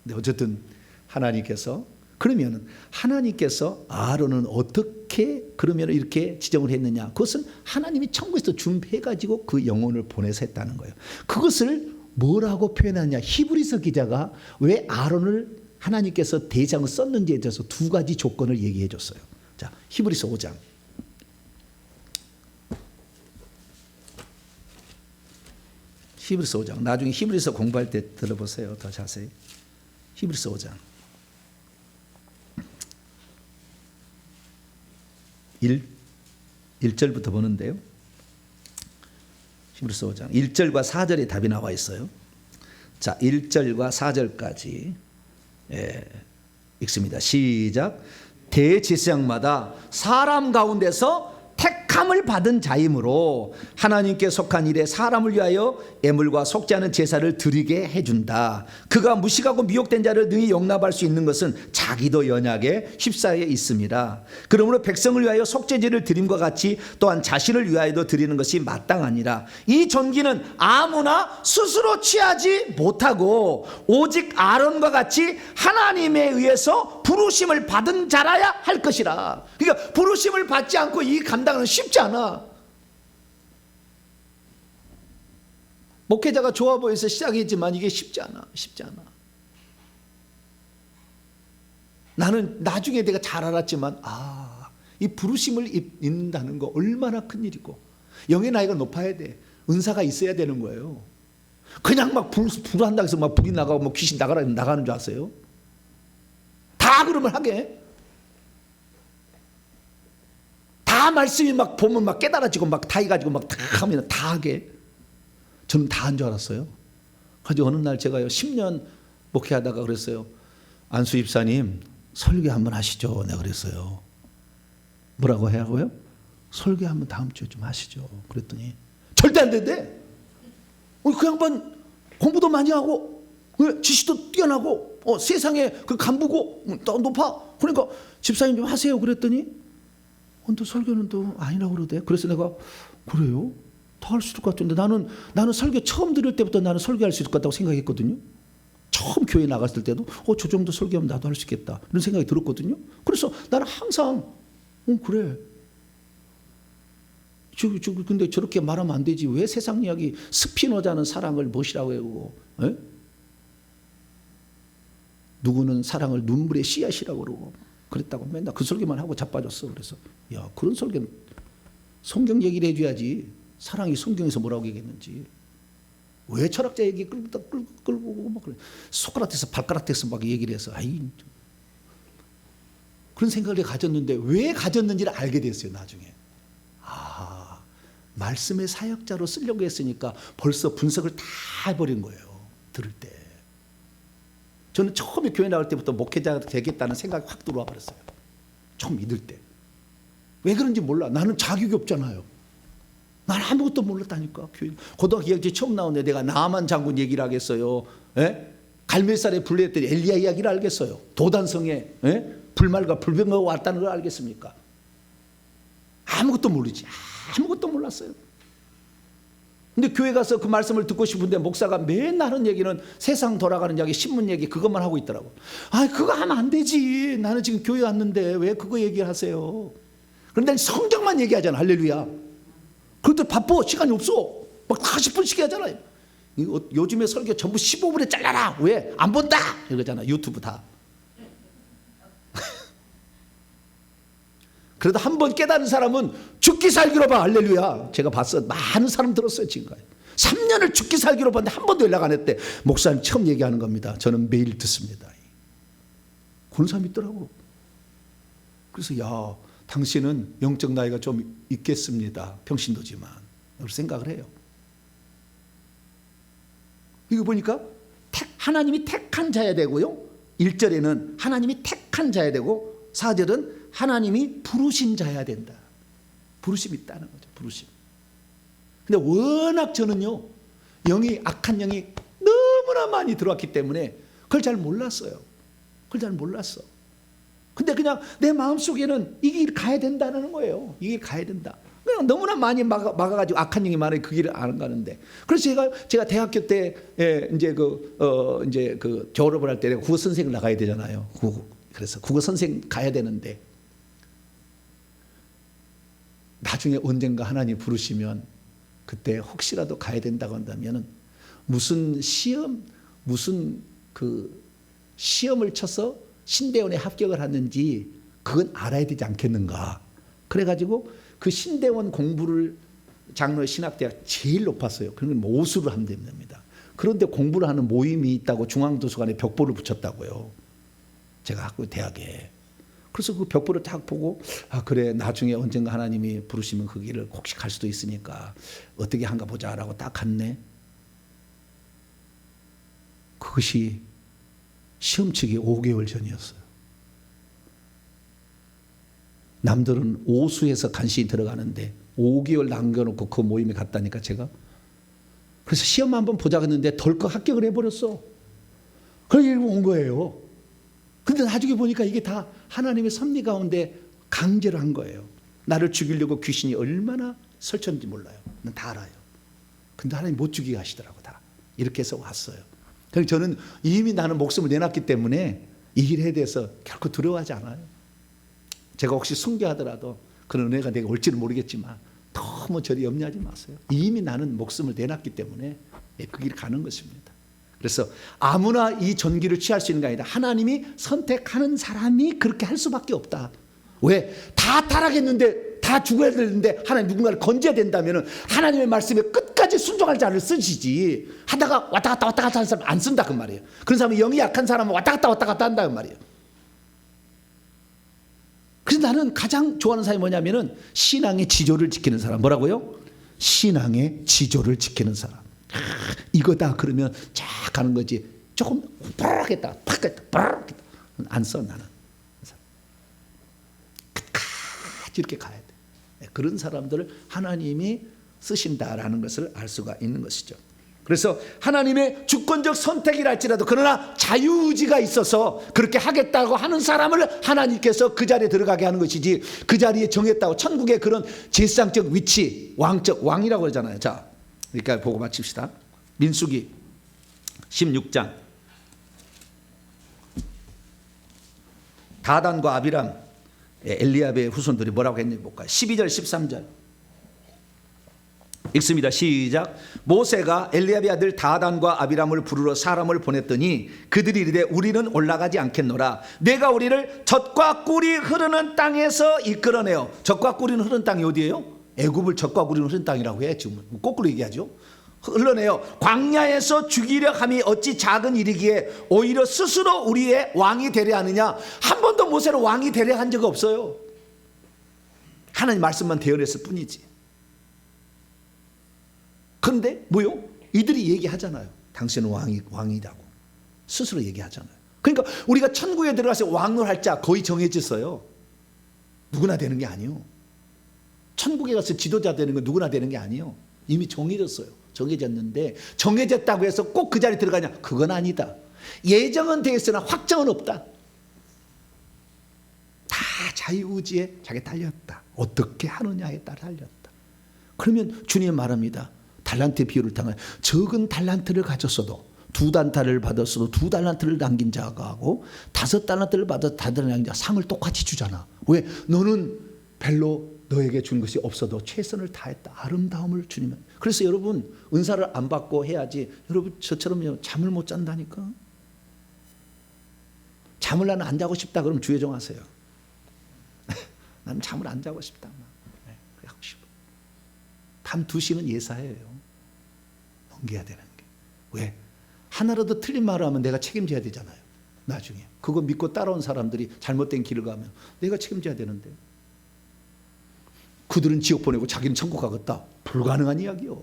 근데 어쨌든 하나님께서, 그러면은 하나님께서 아론은 어떻게 그러면 이렇게 지정을 했느냐? 그것은 하나님이 천국에서 준비해가지고 그 영혼을 보내서 했다는 거예요. 그것을 뭐라고 표현하냐? 히브리서 기자가 왜 아론을 하나님께서 대장을 썼는지에 대해서 두 가지 조건을 얘기해 줬어요. 자, 히브리서 5장. 히브리서 5장. 나중에 히브리서 공부할 때 들어보세요. 더 자세히. 히브리서 5장. 1절부터 보는데요. 히브리서 5장 1절과 4절에 답이 나와 있어요. 자, 1절과 4절까지 읽습니다. 시작. 대제사장마다 사람 가운데서 택함을 받은 자이므로 하나님께 속한 일에 사람을 위하여 애물과 속지 않은 제사를 드리게 해준다. 그가 무식하고 미혹된 자를 능히 용납할 수 있는 것은 자기도 연약에 휩싸여 있습니다. 그러므로 백성을 위하여 속죄제를 드림과 같이 또한 자신을 위하여도 드리는 것이 마땅하니라. 이 존귀는 아무나 스스로 취하지 못하고 오직 아론과 같이 하나님에 의해서 부르심을 받은 자라야 할 것이라. 그러니까 부르심을 받지 않고 이 감당은 쉽지 않아. 목회자가 좋아 보여서 시작했지만 이게 쉽지 않아. 나는 나중에 내가 잘 알았지만 이 부르심을 입는다는 거 얼마나 큰 일이고, 영의 나이가 높아야 돼. 은사가 있어야 되는 거예요. 그냥 막 불한다고 해서 막 불이 나가고 뭐 귀신 나가는 줄 아세요? 다 그러면 하게. 다 말씀이 막 보면 막 깨달아지고 막 다 해가지고 막 다 하면 다 하게. 저는 다 한 줄 알았어요. 그래서 어느 날 제가요 10년 목회하다가 그랬어요. 안수 입사님 설교 한번 하시죠. 내가 그랬어요. 뭐라고 하고요? 설교 한번 다음 주에 좀 하시죠. 그랬더니 절대 안 된대. 그 양반 공부도 많이 하고 지식도 뛰어나고 세상에 그 간부고 높아. 그러니까 집사님 좀 하세요. 그랬더니 또 설교는 또 아니라고 그러대. 그래서 내가 그래요? 다 할 수 있을 것 같은데 나는 설교 처음 들을 때부터 나는 설교할 수 있을 것 같다고 생각했거든요. 처음 교회 나갔을 때도 저 정도 설교하면 나도 할 수 있겠다 이런 생각이 들었거든요. 그래서 나는 항상 그래. 근데 저렇게 말하면 안 되지. 왜 세상 이야기 스피노자는 사랑을 무엇이라고 해요? 에? 누구는 사랑을 눈물의 씨앗이라고 그러고 그랬다고 맨날 그 설교만 하고 자빠졌어. 그래서 야, 그런 설교는 성경 얘기를 해줘야지. 사랑이 성경에서 뭐라고 얘기했는지. 왜 철학자 얘기 끌고 막 그래. 소크라테스 발가락테스 막 얘기를 해서 그런 생각을 가졌는데 왜 가졌는지를 알게 됐어요. 나중에. 말씀의 사역자로 쓰려고 했으니까 벌써 분석을 다 해버린 거예요. 들을 때. 저는 처음에 교회 나올 때부터 목회자가 되겠다는 생각이 확 들어와 버렸어요. 처음 믿을 때. 왜 그런지 몰라. 나는 자격이 없잖아요. 난 아무것도 몰랐다니까. 고등학교 2학년 처음 나오는데 내가 나만 장군 얘기를 하겠어요. 예? 갈멜살에 불렸더니 엘리야 이야기를 알겠어요. 도단성에 불말과 불병거가 왔다는 걸 알겠습니까? 아무것도 모르지. 아무것도 몰랐어요. 근데 교회 가서 그 말씀을 듣고 싶은데 목사가 맨날 하는 얘기는 세상 돌아가는 이야기, 신문 얘기 그것만 하고 있더라고. 아, 그거 하면 안 되지. 나는 지금 교회 왔는데 왜 그거 얘기를 하세요? 그런데 성경만 얘기하잖아. 할렐루야. 그런데 바빠. 시간이 없어. 막 40분씩 하잖아요. 요즘에 설교 전부 15분에 잘라라. 왜? 안 본다. 이러잖아. 유튜브 다. 그래도 한 번 깨달은 사람은 죽기 살기로 봐. 할렐루야. 제가 봤어. 많은 사람 들었어요. 지금까지 3년을 죽기 살기로 봤는데 한 번도 연락 안 했대. 목사님 처음 얘기하는 겁니다. 저는 매일 듣습니다. 그런 사람이 있더라고. 그래서 야, 당신은 영적 나이가 좀 있겠습니다. 평신도지만. 그렇게 생각을 해요. 이거 보니까 하나님이 택한 자야 되고요. 1절에는 하나님이 택한 자야 되고 4절은 하나님이 부르신 자야 된다. 부르심이 있다는 거죠. 부르심. 근데 워낙 저는요, 영이, 악한 영이 너무나 많이 들어왔기 때문에 그걸 잘 몰랐어요. 그걸 잘 몰랐어. 근데 그냥 내 마음속에는 이 길 가야 된다는 거예요. 이 길 가야 된다. 그냥 너무나 많이 막아가지고 악한 영이 많아요. 그 길을 안 가는데. 그래서 제가 대학교 때 이제 그 졸업을 할 때 내가 국어 선생을 나가야 되잖아요. 그래서 국어 선생 가야 되는데 나중에 언젠가 하나님 부르시면 그때 혹시라도 가야 된다고 한다면은 무슨 시험을 쳐서 신대원에 합격을 하는지 그건 알아야 되지 않겠는가. 그래가지고 그 신대원 공부를 장로 신학대학 제일 높았어요. 그러면 모수를 하면 됩니다. 그런데 공부를 하는 모임이 있다고 중앙도서관에 벽보를 붙였다고요. 제가 학교 대학에. 그래서 그 벽보를 딱 보고 아 그래 나중에 언젠가 하나님이 부르시면 그 길을 혹시 갈 수도 있으니까 어떻게 한가 보자라고 딱 갔네. 그것이 시험 치기 5개월 전이었어요. 남들은 오수에서 간신히 들어가는데 5개월 남겨놓고 그 모임에 갔다니까 제가. 그래서 시험 한번 보자 했는데 덜컥 합격을 해버렸어. 그래서 이러고 온 거예요. 근데 나중에 보니까 이게 다 하나님의 섭리 가운데 강제로 한 거예요. 나를 죽이려고 귀신이 얼마나 설쳤는지 몰라요. 난 다 알아요. 근데 하나님 못 죽이게 하시더라고 다. 이렇게 해서 왔어요. 그래서 저는 이미 나는 목숨을 내놨기 때문에 이 길에 대해서 결코 두려워하지 않아요. 제가 혹시 순교하더라도 그런 은혜가 내게 올지는 모르겠지만 너무 저리 염려하지 마세요. 이미 나는 목숨을 내놨기 때문에 그 길을 가는 것입니다. 그래서 아무나 이 전기를 취할 수 있는 게 아니라 하나님이 선택하는 사람이 그렇게 할 수밖에 없다. 왜? 다 타락했는데 다 죽어야 되는데 하나님 누군가를 건져야 된다면 하나님의 말씀에 끝까지 순종할 자를 쓰시지 하다가 왔다 갔다 하는 사람 안 쓴다 그 말이에요. 그런 사람은 영이 약한 사람은 왔다 갔다 한다 그 말이에요. 그래서 나는 가장 좋아하는 사람이 뭐냐면은 신앙의 지조를 지키는 사람. 뭐라고요? 신앙의 지조를 지키는 사람. 이거다 그러면 쫙 가는 거지. 조금 팍했다 안 써 나는. 끝까지 이렇게 가야 돼. 그런 사람들을 하나님이 쓰신다라는 것을 알 수가 있는 것이죠. 그래서 하나님의 주권적 선택이랄지라도 그러나 자유의지가 있어서 그렇게 하겠다고 하는 사람을 하나님께서 그 자리에 들어가게 하는 것이지 그 자리에 정했다고 천국의 그런 제사장적 위치 왕이라고 그러잖아요. 자, 그러니까 보고 마칩시다. 민수기 16장 다단과 아비람 엘리압의 후손들이 뭐라고 했는지 볼까요? 12절 13절 읽습니다. 시작. 모세가 엘리압의 아들 다단과 아비람을 부르러 사람을 보냈더니 그들이 이르되 우리는 올라가지 않겠노라. 내가 우리를 젖과 꿀이 흐르는 땅에서 이끌어내어. 젖과 꿀이 흐르는 땅이 어디예요? 애굽을 젖과 꿀이 흐르는 땅이라고 해. 지금 거꾸로 얘기하죠. 흘러내어 광야에서 죽이려 함이 어찌 작은 일이기에 오히려 스스로 우리의 왕이 되려 하느냐. 한 번도 모세를 왕이 되려 한 적 없어요. 하나님 말씀만 대언했을 뿐이지. 그런데 뭐요? 이들이 얘기하잖아요. 당신은 왕이라고 스스로 얘기하잖아요. 그러니까 우리가 천국에 들어가서 왕을 할 자 거의 정해졌어요. 누구나 되는 게 아니에요. 천국에 가서 지도자 되는 건 누구나 되는 게 아니에요. 이미 정해졌어요. 정해졌는데 정해졌다고 해서 꼭 그 자리에 들어가냐? 그건 아니다. 예정은 되어 있으나 확정은 없다. 다 자유의지에 자기 달렸다. 어떻게 하느냐에 따라 달렸다. 그러면 주님 말합니다. 달란트의 비유를 당한 적은 달란트를 가졌어도 2달란트를 받았어도 2달란트를 남긴 자가 하고 5달란트를 받아서 5달란트를 남긴 자 상을 똑같이 주잖아. 왜? 너는 별로 너에게 준 것이 없어도 최선을 다했다. 아름다움을 주님은. 그래서 여러분 은사를 안 받고 해야지. 여러분 저처럼 잠을 못 잔다니까. 잠을 나는 안 자고 싶다 그러면 주의 정하세요. 나는 잠을 안 자고 싶다. 그래 하고 싶어. 밤 2시는 예사예요. 넘겨야 되는 게. 왜? 하나라도 틀린 말을 하면 내가 책임져야 되잖아요. 나중에. 그거 믿고 따라온 사람들이 잘못된 길을 가면 내가 책임져야 되는데. 그들은 지옥 보내고 자기는 천국 가겠다. 불가능한 이야기요.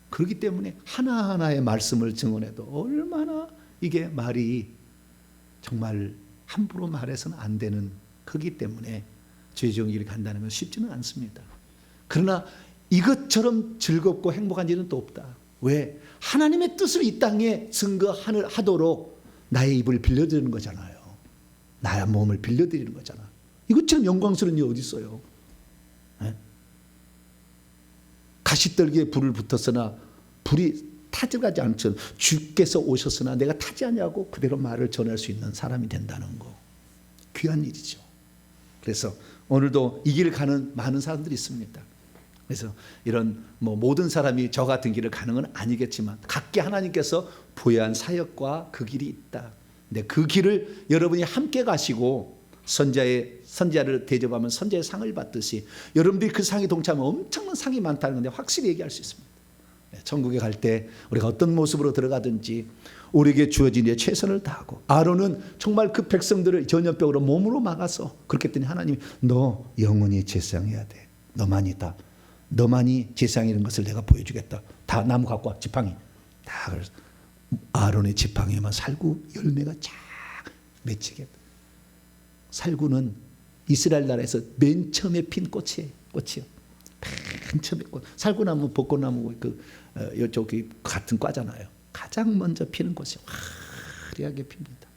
그렇기 때문에 하나하나의 말씀을 증언해도 얼마나 이게 말이 정말 함부로 말해서는 안 되는 거기 때문에 죄의 길을 간다는 건 쉽지는 않습니다. 그러나 이것처럼 즐겁고 행복한 일은 또 없다. 왜? 하나님의 뜻을 이 땅에 증거하도록 나의 입을 빌려드리는 거잖아요. 나의 몸을 빌려드리는 거잖아. 이것처럼 영광스러운 일이 어디 있어요? 네? 가시떨기에 불을 붙었으나 불이 타져가지 않죠. 주께서 오셨으나 내가 타지 않냐고 그대로 말을 전할 수 있는 사람이 된다는 거. 귀한 일이죠. 그래서 오늘도 이 길을 가는 많은 사람들이 있습니다. 그래서 이런 모든 사람이 저 같은 길을 가는 건 아니겠지만 각기 하나님께서 부여한 사역과 그 길이 있다. 근데 그 길을 여러분이 함께 가시고 선지자를 대접하면 선지자의 상을 받듯이 여러분들이 그 상에 동참하면 엄청난 상이 많다는 건데 확실히 얘기할 수 있습니다. 천국에 갈 때 우리가 어떤 모습으로 들어가든지 우리에게 주어진 일에 최선을 다하고 아론은 정말 그 백성들을 전염병으로 몸으로 막아서 그렇게 했더니 하나님이 너 영원히 제사장해야 돼. 너만이다. 너만이 제사장이라는 것을 내가 보여주겠다. 다 나무 갖고 와. 지팡이. 다 그래서 아론의 지팡이에만 살구 열매가 쫙 맺히겠다. 살구는 이스라엘 나라에서 맨 처음에 핀 꽃이에요. 맨 처음에 꽃. 살구나무, 벚꽃나무 저기 같은 과잖아요. 가장 먼저 피는 꽃이 화려하게 핍니다.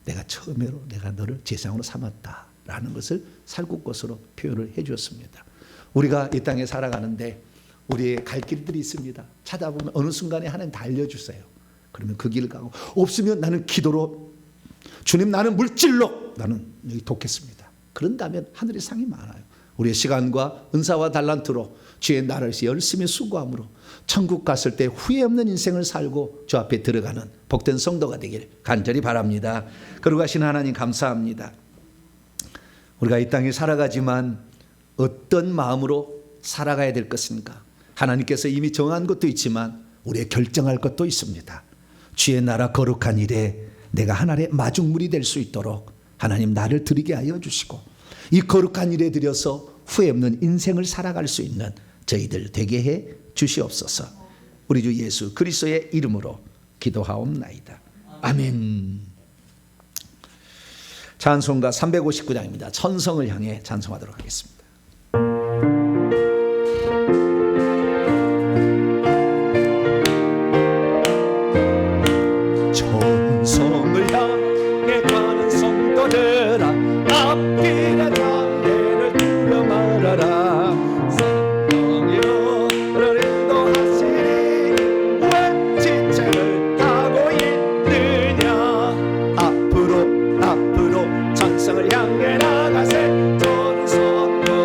내가 처음으로 내가 너를 제사장으로 삼았다라는 것을 살구꽃으로 표현을 해주었습니다. 우리가 이 땅에 살아가는데 우리의 갈 길들이 있습니다. 찾아보면 어느 순간에 하나님 다 알려주세요. 그러면 그 길을 가고 없으면 나는 기도로 주님 나는 물질로 나는 여기 돕겠습니다. 그런다면 하늘의 상이 많아요. 우리의 시간과 은사와 달란트로 주의 나라를 열심히 수고함으로 천국 갔을 때 후회 없는 인생을 살고 주 앞에 들어가는 복된 성도가 되길 간절히 바랍니다. 거룩하신 하나님 감사합니다. 우리가 이 땅에 살아가지만 어떤 마음으로 살아가야 될 것인가? 하나님께서 이미 정한 것도 있지만 우리의 결정할 것도 있습니다. 주의 나라 거룩한 일에 내가 하나님의 마중물이 될 수 있도록 하나님 나를 드리게 하여 주시고 이 거룩한 일에 들여서 후회 없는 인생을 살아갈 수 있는 저희들 되게 해 주시옵소서. 우리 주 예수 그리스도의 이름으로 기도하옵나이다. 아멘. 찬송가 359장입니다. 천성을 향해 찬송하도록 하겠습니다. 천성을 향해 가는 성도들아 앞길에 담대를 두려 말아라. 성령으로 인도하시니 왜 지체를 타고 있느냐. 앞으로 천성을 향해 나가세. 천성을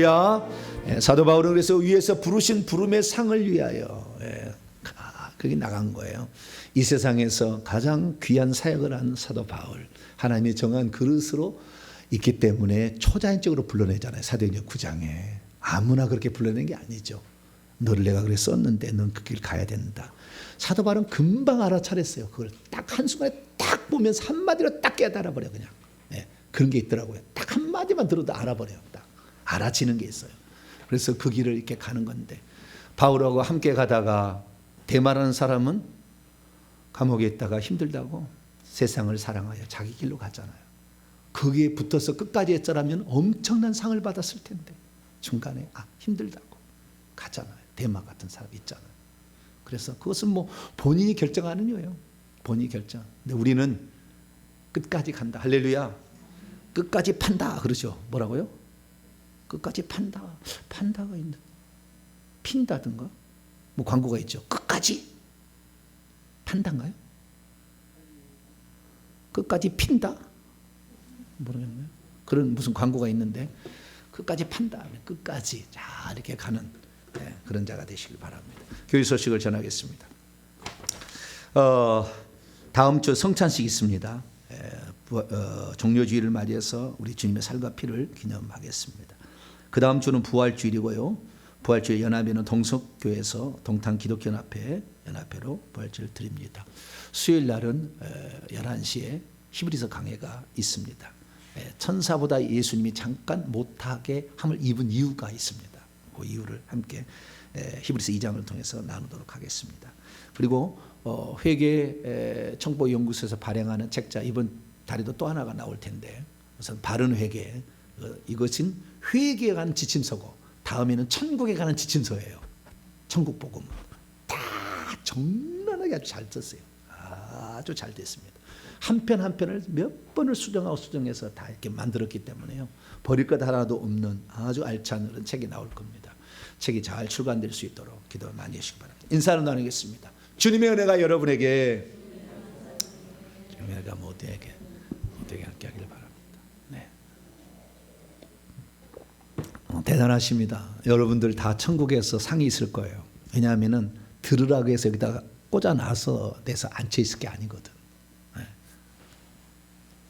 할렐루야. 사도 바울은 그래서 위에서 부르신 부름의 상을 위하여 그게 나간 거예요. 이 세상에서 가장 귀한 사역을 한 사도 바울, 하나님이 정한 그릇으로 있기 때문에 초자연적으로 불러내잖아요. 사도행전 9장에. 아무나 그렇게 불러낸 게 아니죠. 너를 내가 그래 썼는데 넌 그 길 가야 된다. 사도 바울은 금방 알아차렸어요. 그걸 딱 한순간에 딱 보면서 한마디로 딱 깨달아 버려. 그냥 그런 게 있더라고요. 딱 한마디만 들어도 알아버려요. 딱 알아지는 게 있어요. 그래서 그 길을 이렇게 가는 건데, 바울하고 함께 가다가 데마라는 사람은 감옥에 있다가 힘들다고 세상을 사랑하여 자기 길로 가잖아요. 거기에 붙어서 끝까지 했더라면 엄청난 상을 받았을 텐데 중간에 힘들다고 가잖아요. 데마 같은 사람 있잖아요. 그래서 그것은 뭐 본인이 결정하는 거예요. 본인이 결정. 근데 우리는 끝까지 간다. 할렐루야. 끝까지 판다 그러죠. 뭐라고요? 끝까지 판다. 판다가 있는, 핀다든가 뭐 광고가 있죠. 끝까지 판다인가요? 끝까지 핀다? 모르겠네요. 그런 무슨 광고가 있는데 끝까지 판다. 끝까지 자 이렇게 가는 그런 자가 되시길 바랍니다. 교회 소식을 전하겠습니다. 다음 주 성찬식 있습니다. 종료주일을 맞이해서 우리 주님의 살과 피를 기념하겠습니다. 그 다음 주는 부활주일이고요. 부활주일 연합회는 동석교에서 동탄 기독연합회 연합회로 부활주일을 드립니다. 수요일 날은 11시에 히브리서 강해가 있습니다. 천사보다 예수님이 잠깐 못하게 함을 입은 이유가 있습니다. 그 이유를 함께 히브리서 2장을 통해서 나누도록 하겠습니다. 그리고 회계 청보연구소에서 발행하는 책자 이번 달에도 또 하나가 나올 텐데, 우선 바른 회계, 이것은 회계에 관한 지침서고 다음에는 천국에 관한 지침서예요. 천국 복음 다 정란하게 아주 잘 썼어요. 아주 잘 됐습니다. 한 편 한 편을 몇 번을 수정해서 다 이렇게 만들었기 때문에요. 버릴 것 하나도 없는 아주 알찬 그런 책이 나올 겁니다. 책이 잘 출간될 수 있도록 기도 많이 해주시기 바랍니다. 인사를 나누겠습니다. 주님의 은혜가 여러분에게, 주님의 은혜가 모두에게 함께 하기를 바랍니다. 네. 대단하십니다. 여러분들 다 천국에서 상이 있을 거예요. 왜냐하면은 들으라고 해서 여기다가 꽂아놔서 내서 앉혀 있을 게 아니거든.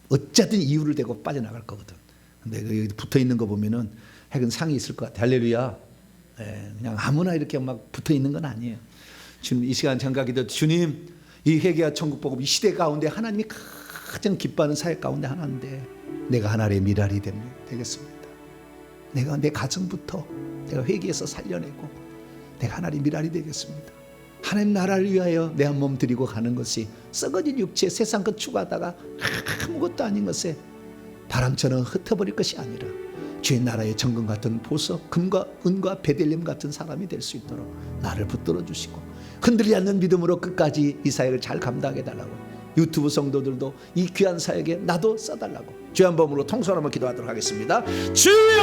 어쨌든 이유를 대고 빠져나갈 거거든. 근데 여기 붙어 있는 거 보면은 핵은 상이 있을 것 같아. 할렐루야. 그냥 아무나 이렇게 막 붙어 있는 건 아니에요. 주님 이 시간 장가기도 주님 이 회개와 천국 복음 이 시대 가운데 하나님이 가장 기뻐하는 사역 가운데 하나인데 내가 하나님의 미랄이 되겠습니다. 내가 내 가정부터 내가 회개해서 살려내고 내가 하나님의 미랄이 되겠습니다. 하나님 나라를 위하여 내 한 몸 드리고 가는 것이 썩어진 육체 세상 것 추구하다가 아무것도 아닌 것에 바람처럼 흩어버릴 것이 아니라 주의 나라의 정금 같은 보석, 금과 은과 베들레헴 같은 사람이 될 수 있도록 나를 붙들어 주시고 흔들리지 않는 믿음으로 끝까지 이 사역을 잘 감당해 달라고, 유튜브 성도들도 이 귀한 사역에 나도 써달라고 주의 한 번으로 통솔 한번 기도하도록 하겠습니다. 주여!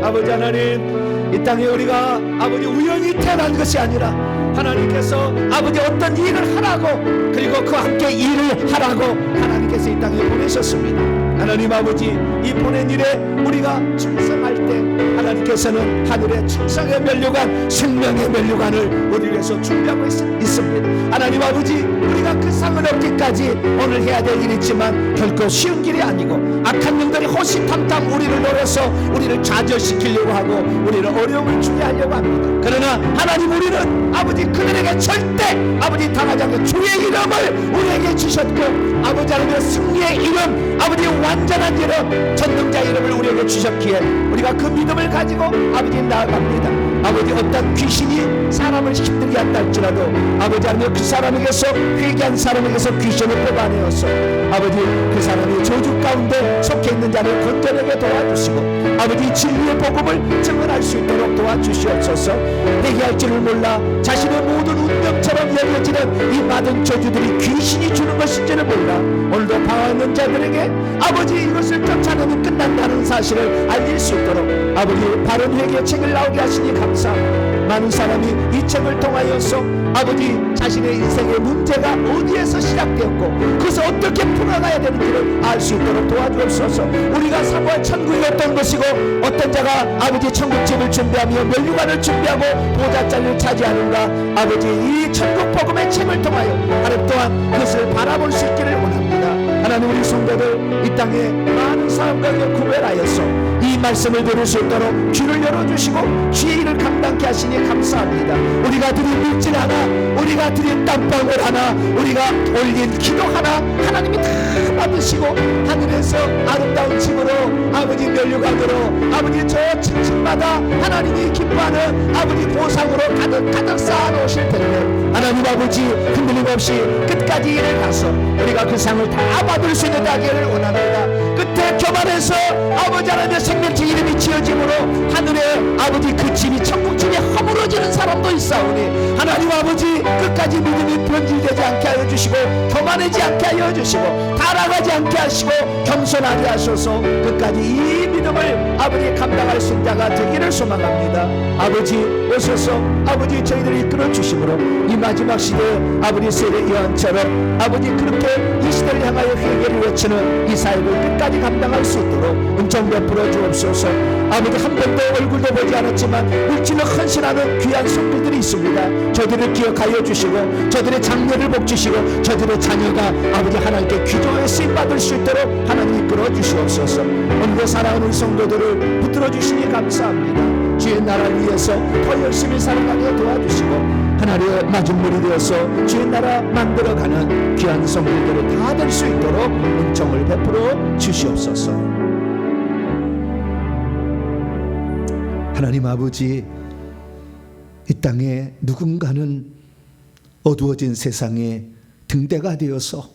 아버지 하나님, 이 땅에 우리가 아버지 우연히 태어난 것이 아니라 하나님께서 아버지 어떤 일을 하라고, 그리고 그와 함께 일을 하라고 하나님께서 이 땅에 보내셨습니다. 하나님 아버지, 이 보낸 일에 우리가 충성할 때 하나님께서는 하늘의 충성의 면류관, 생명의 면류관을 우리 위해서 준비하고 있습니다. 하나님 아버지, 우리가 그 상을 얻기까지 오늘 해야 될 일이 있지만 결코 쉬운 길이 아니고 악한 영들이 호시탐탐 우리를 노려서 우리를 좌절시키려고 하고 우리를 어려움을 주게 하려고 합니다. 그러나 하나님, 우리는 아버지 그들에게 절대 아버지 당하지 않게 주의 이름을 우리에게 주셨고, 아버지 하나님의 승리의 이름, 아버지 완전한 이름, 전능자 이름을 우리에게 주셨기에 우리가 그 믿음을 가지고 아버지 나아갑니다. 아버지 어떤 귀신이 사람을 힘들게 한다 할지라도 아버지 하나님 그 사람에게서, 회개한 사람에게서 귀신을 뽑아내어서 아버지 그 사람이 저주 가운데 속해 있는 자를 건져내게 도와주시고 아버지 진리의 복음을 증언할 수 있도록 도와주시옵소서. 회개할 줄을 몰라 자신의 모든 운명처럼 여겨지는 이 많은 저주들이 귀신이 주는 것인지를 몰라 오늘도 방황하는 자들에게 아버지 이것을 쫓아내면 끝난다는 사실을 알릴 수 있도록 아버지 바른 회개 책을 나오게 하시니 감사합니다. 많은 사람이 이 책을 통하여서 아버지 자신의 인생의 문제가 어디에서 시작되었고 그것을 어떻게 풀어가야 되는지를 알 수 있도록 도와주옵소서. 우리가 사모할 천국이 어떤 것이고 어떤 자가 아버지 천국집을 준비하며 멸류관을 준비하고 보좌자리를 차지하는가, 아버지 이 천국 복음의 책을 통하여 하루 동안 그것을 바라볼 수 있기를 원합니다. 하나님, 우리 성도들 이 땅에 많은 사람과 구별하여서 이 말씀을 들을 수 있도록 귀를 열어주시고 주의 일을 감당케 하시니 감사합니다. 우리가 드린 물질 하나, 우리가 드린 땀방울 하나, 우리가 올린 기도 하나 하나님이 다 받으시고 하늘에서 아름다운 집으로 아버지 멸류관으로 아버지 저 층층마다 하나님이 기뻐하는 아버지 보상으로 가득 쌓아놓으실 텐데 하나님 아버지 흔들림 없이 끝까지 일을 가서 우리가 그 상을 다 받을 수 있는 하기를 원합니다. 끝에 교만해서 아버지 하나님의 생명체 이름이 지어짐으로 하늘에 아버지 그 집이 천국집이 허물어지는 사람도 있사오니 하나님 아버지 끝까지 믿음이 변질되지 않게 하여 주시고 교만하지 않게 하여 주시고 타락하지 않게 하시고 겸손하게 하셔서 끝까지 이 믿음을 아버지 감당할 수 있는 자가 되기를 소망합니다. 아버지 오셔서 아버지 저희들을 이끌어 주심으로 이 마지막 시대에 아버지 세례 요한처럼 아버지 그렇게 이 시대를 향하여 회개를 외치는 이 사역을 끝까지 감당할 수 있도록 은총 베풀어 주옵소서. 아버지 한 번도 얼굴도 보지 않았지만 물질로 헌신하는 귀한 손길들이 있습니다. 저들을 기억하여 주시고 저들의 장래를 복주시고 저들의 자녀가 아버지 하나님께 귀조에 쓰임받을 수 있도록 하나님 이끌어 주시옵소서. 오늘도 사랑하는 성도들을 붙들어 주시니 감사합니다. 주의 나라를 위해서 더 열심히 살아가게 도와주시고 하나님의 마중물이 되어서 주의 나라 만들어가는 귀한 성도들을 다 될 수 있도록 은총을 베풀어 주시옵소서. 하나님 아버지, 이 땅에 누군가는 어두워진 세상에 등대가 되어서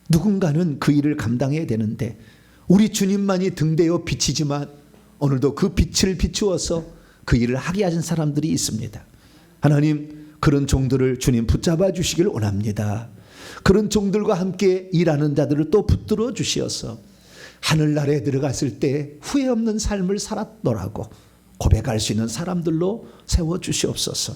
누군가는 그 일을 감당해야 되는데 우리 주님만이 등대여 빛이지만 오늘도 그 빛을 비추어서 그 일을 하게 하신 사람들이 있습니다. 하나님, 그런 종들을 주님 붙잡아 주시길 원합니다. 그런 종들과 함께 일하는 자들을 또 붙들어 주시어서 하늘나라에 들어갔을 때 후회 없는 삶을 살았더라고 고백할 수 있는 사람들로 세워주시옵소서.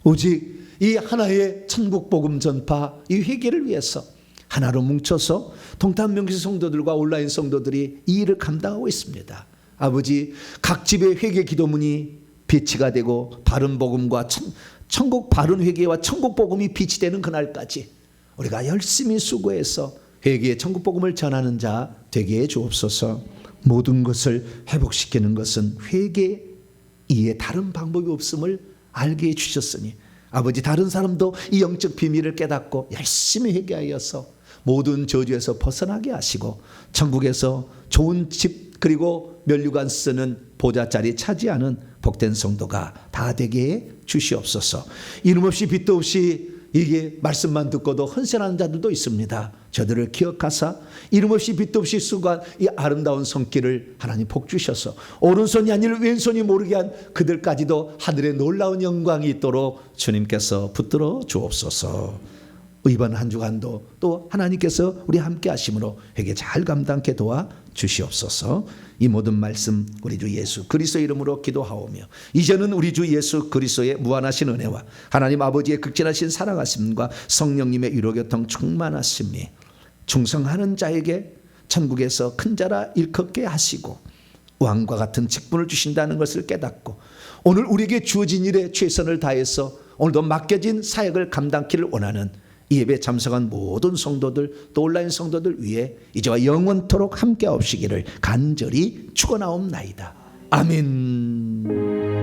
오직 이 하나의 천국복음 전파 이 회개를 위해서 하나로 뭉쳐서 동탄명시 성도들과 온라인 성도들이 이 일을 감당하고 있습니다. 아버지, 각 집의 회개 기도문이 빛이가 되고 바른 복음과 천국 바른 회개와 천국 복음이 빛이 되는 그날까지 우리가 열심히 수고해서 회개의 천국 복음을 전하는 자 되게 해 주옵소서. 모든 것을 회복시키는 것은 회개 이에 다른 방법이 없음을 알게 해 주셨으니 아버지, 다른 사람도 이 영적 비밀을 깨닫고 열심히 회개하여서 모든 저주에서 벗어나게 하시고 천국에서 좋은 집 그리고 멸류관 쓰는 보좌자리 차지하는 복된 성도가 다 되게 해 주시옵소서. 이름 없이 빛도 없이 이게 말씀만 듣고도 헌신하는 자들도 있습니다. 저들을 기억하사 이름 없이 빛도 없이 수고한 이 아름다운 손길을 하나님 복 주셔서 오른손이 아니라 왼손이 모르게 한 그들까지도 하늘의 놀라운 영광이 있도록 주님께서 붙들어 주옵소서. 이번 한 주간도 또 하나님께서 우리 함께 하심으로 회개 잘 감당케 도와 주시옵소서. 이 모든 말씀 우리 주 예수 그리스도 이름으로 기도하오며 이제는 우리 주 예수 그리스도의 무한하신 은혜와 하나님 아버지의 극진하신 사랑하심과 성령님의 위로교통 충만하심이 충성하는 자에게 천국에서 큰 자라 일컫게 하시고 왕과 같은 직분을 주신다는 것을 깨닫고 오늘 우리에게 주어진 일에 최선을 다해서 오늘도 맡겨진 사역을 감당키를 원하는 이 예배에 참석한 모든 성도들 또 온라인 성도들 위해 이제와 영원토록 함께 하옵시기를 간절히 축원하옵나이다. 아멘.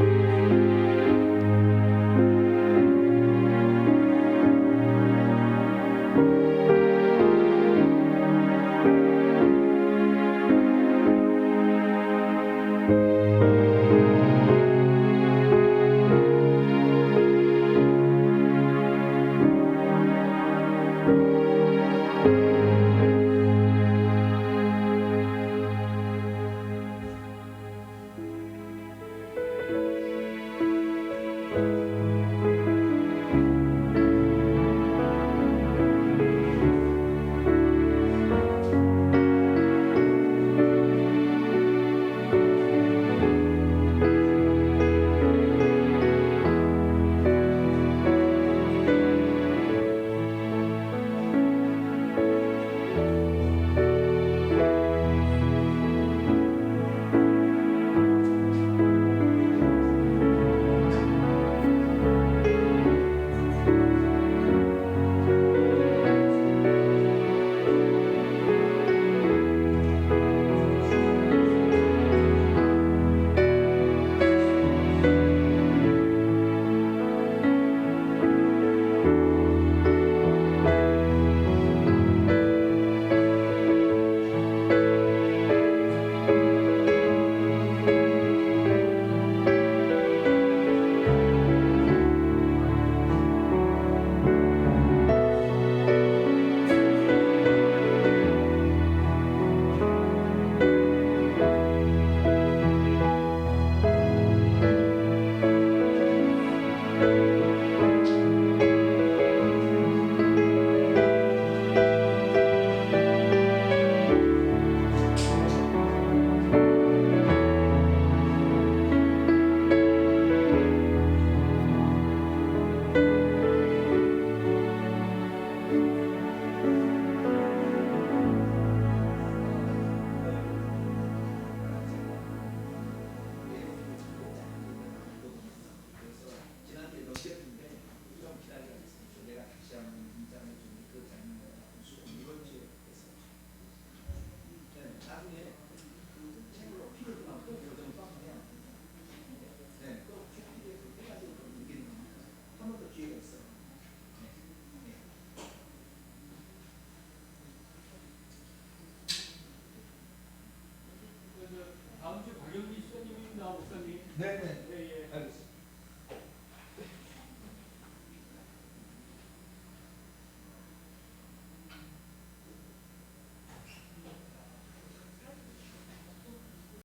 네.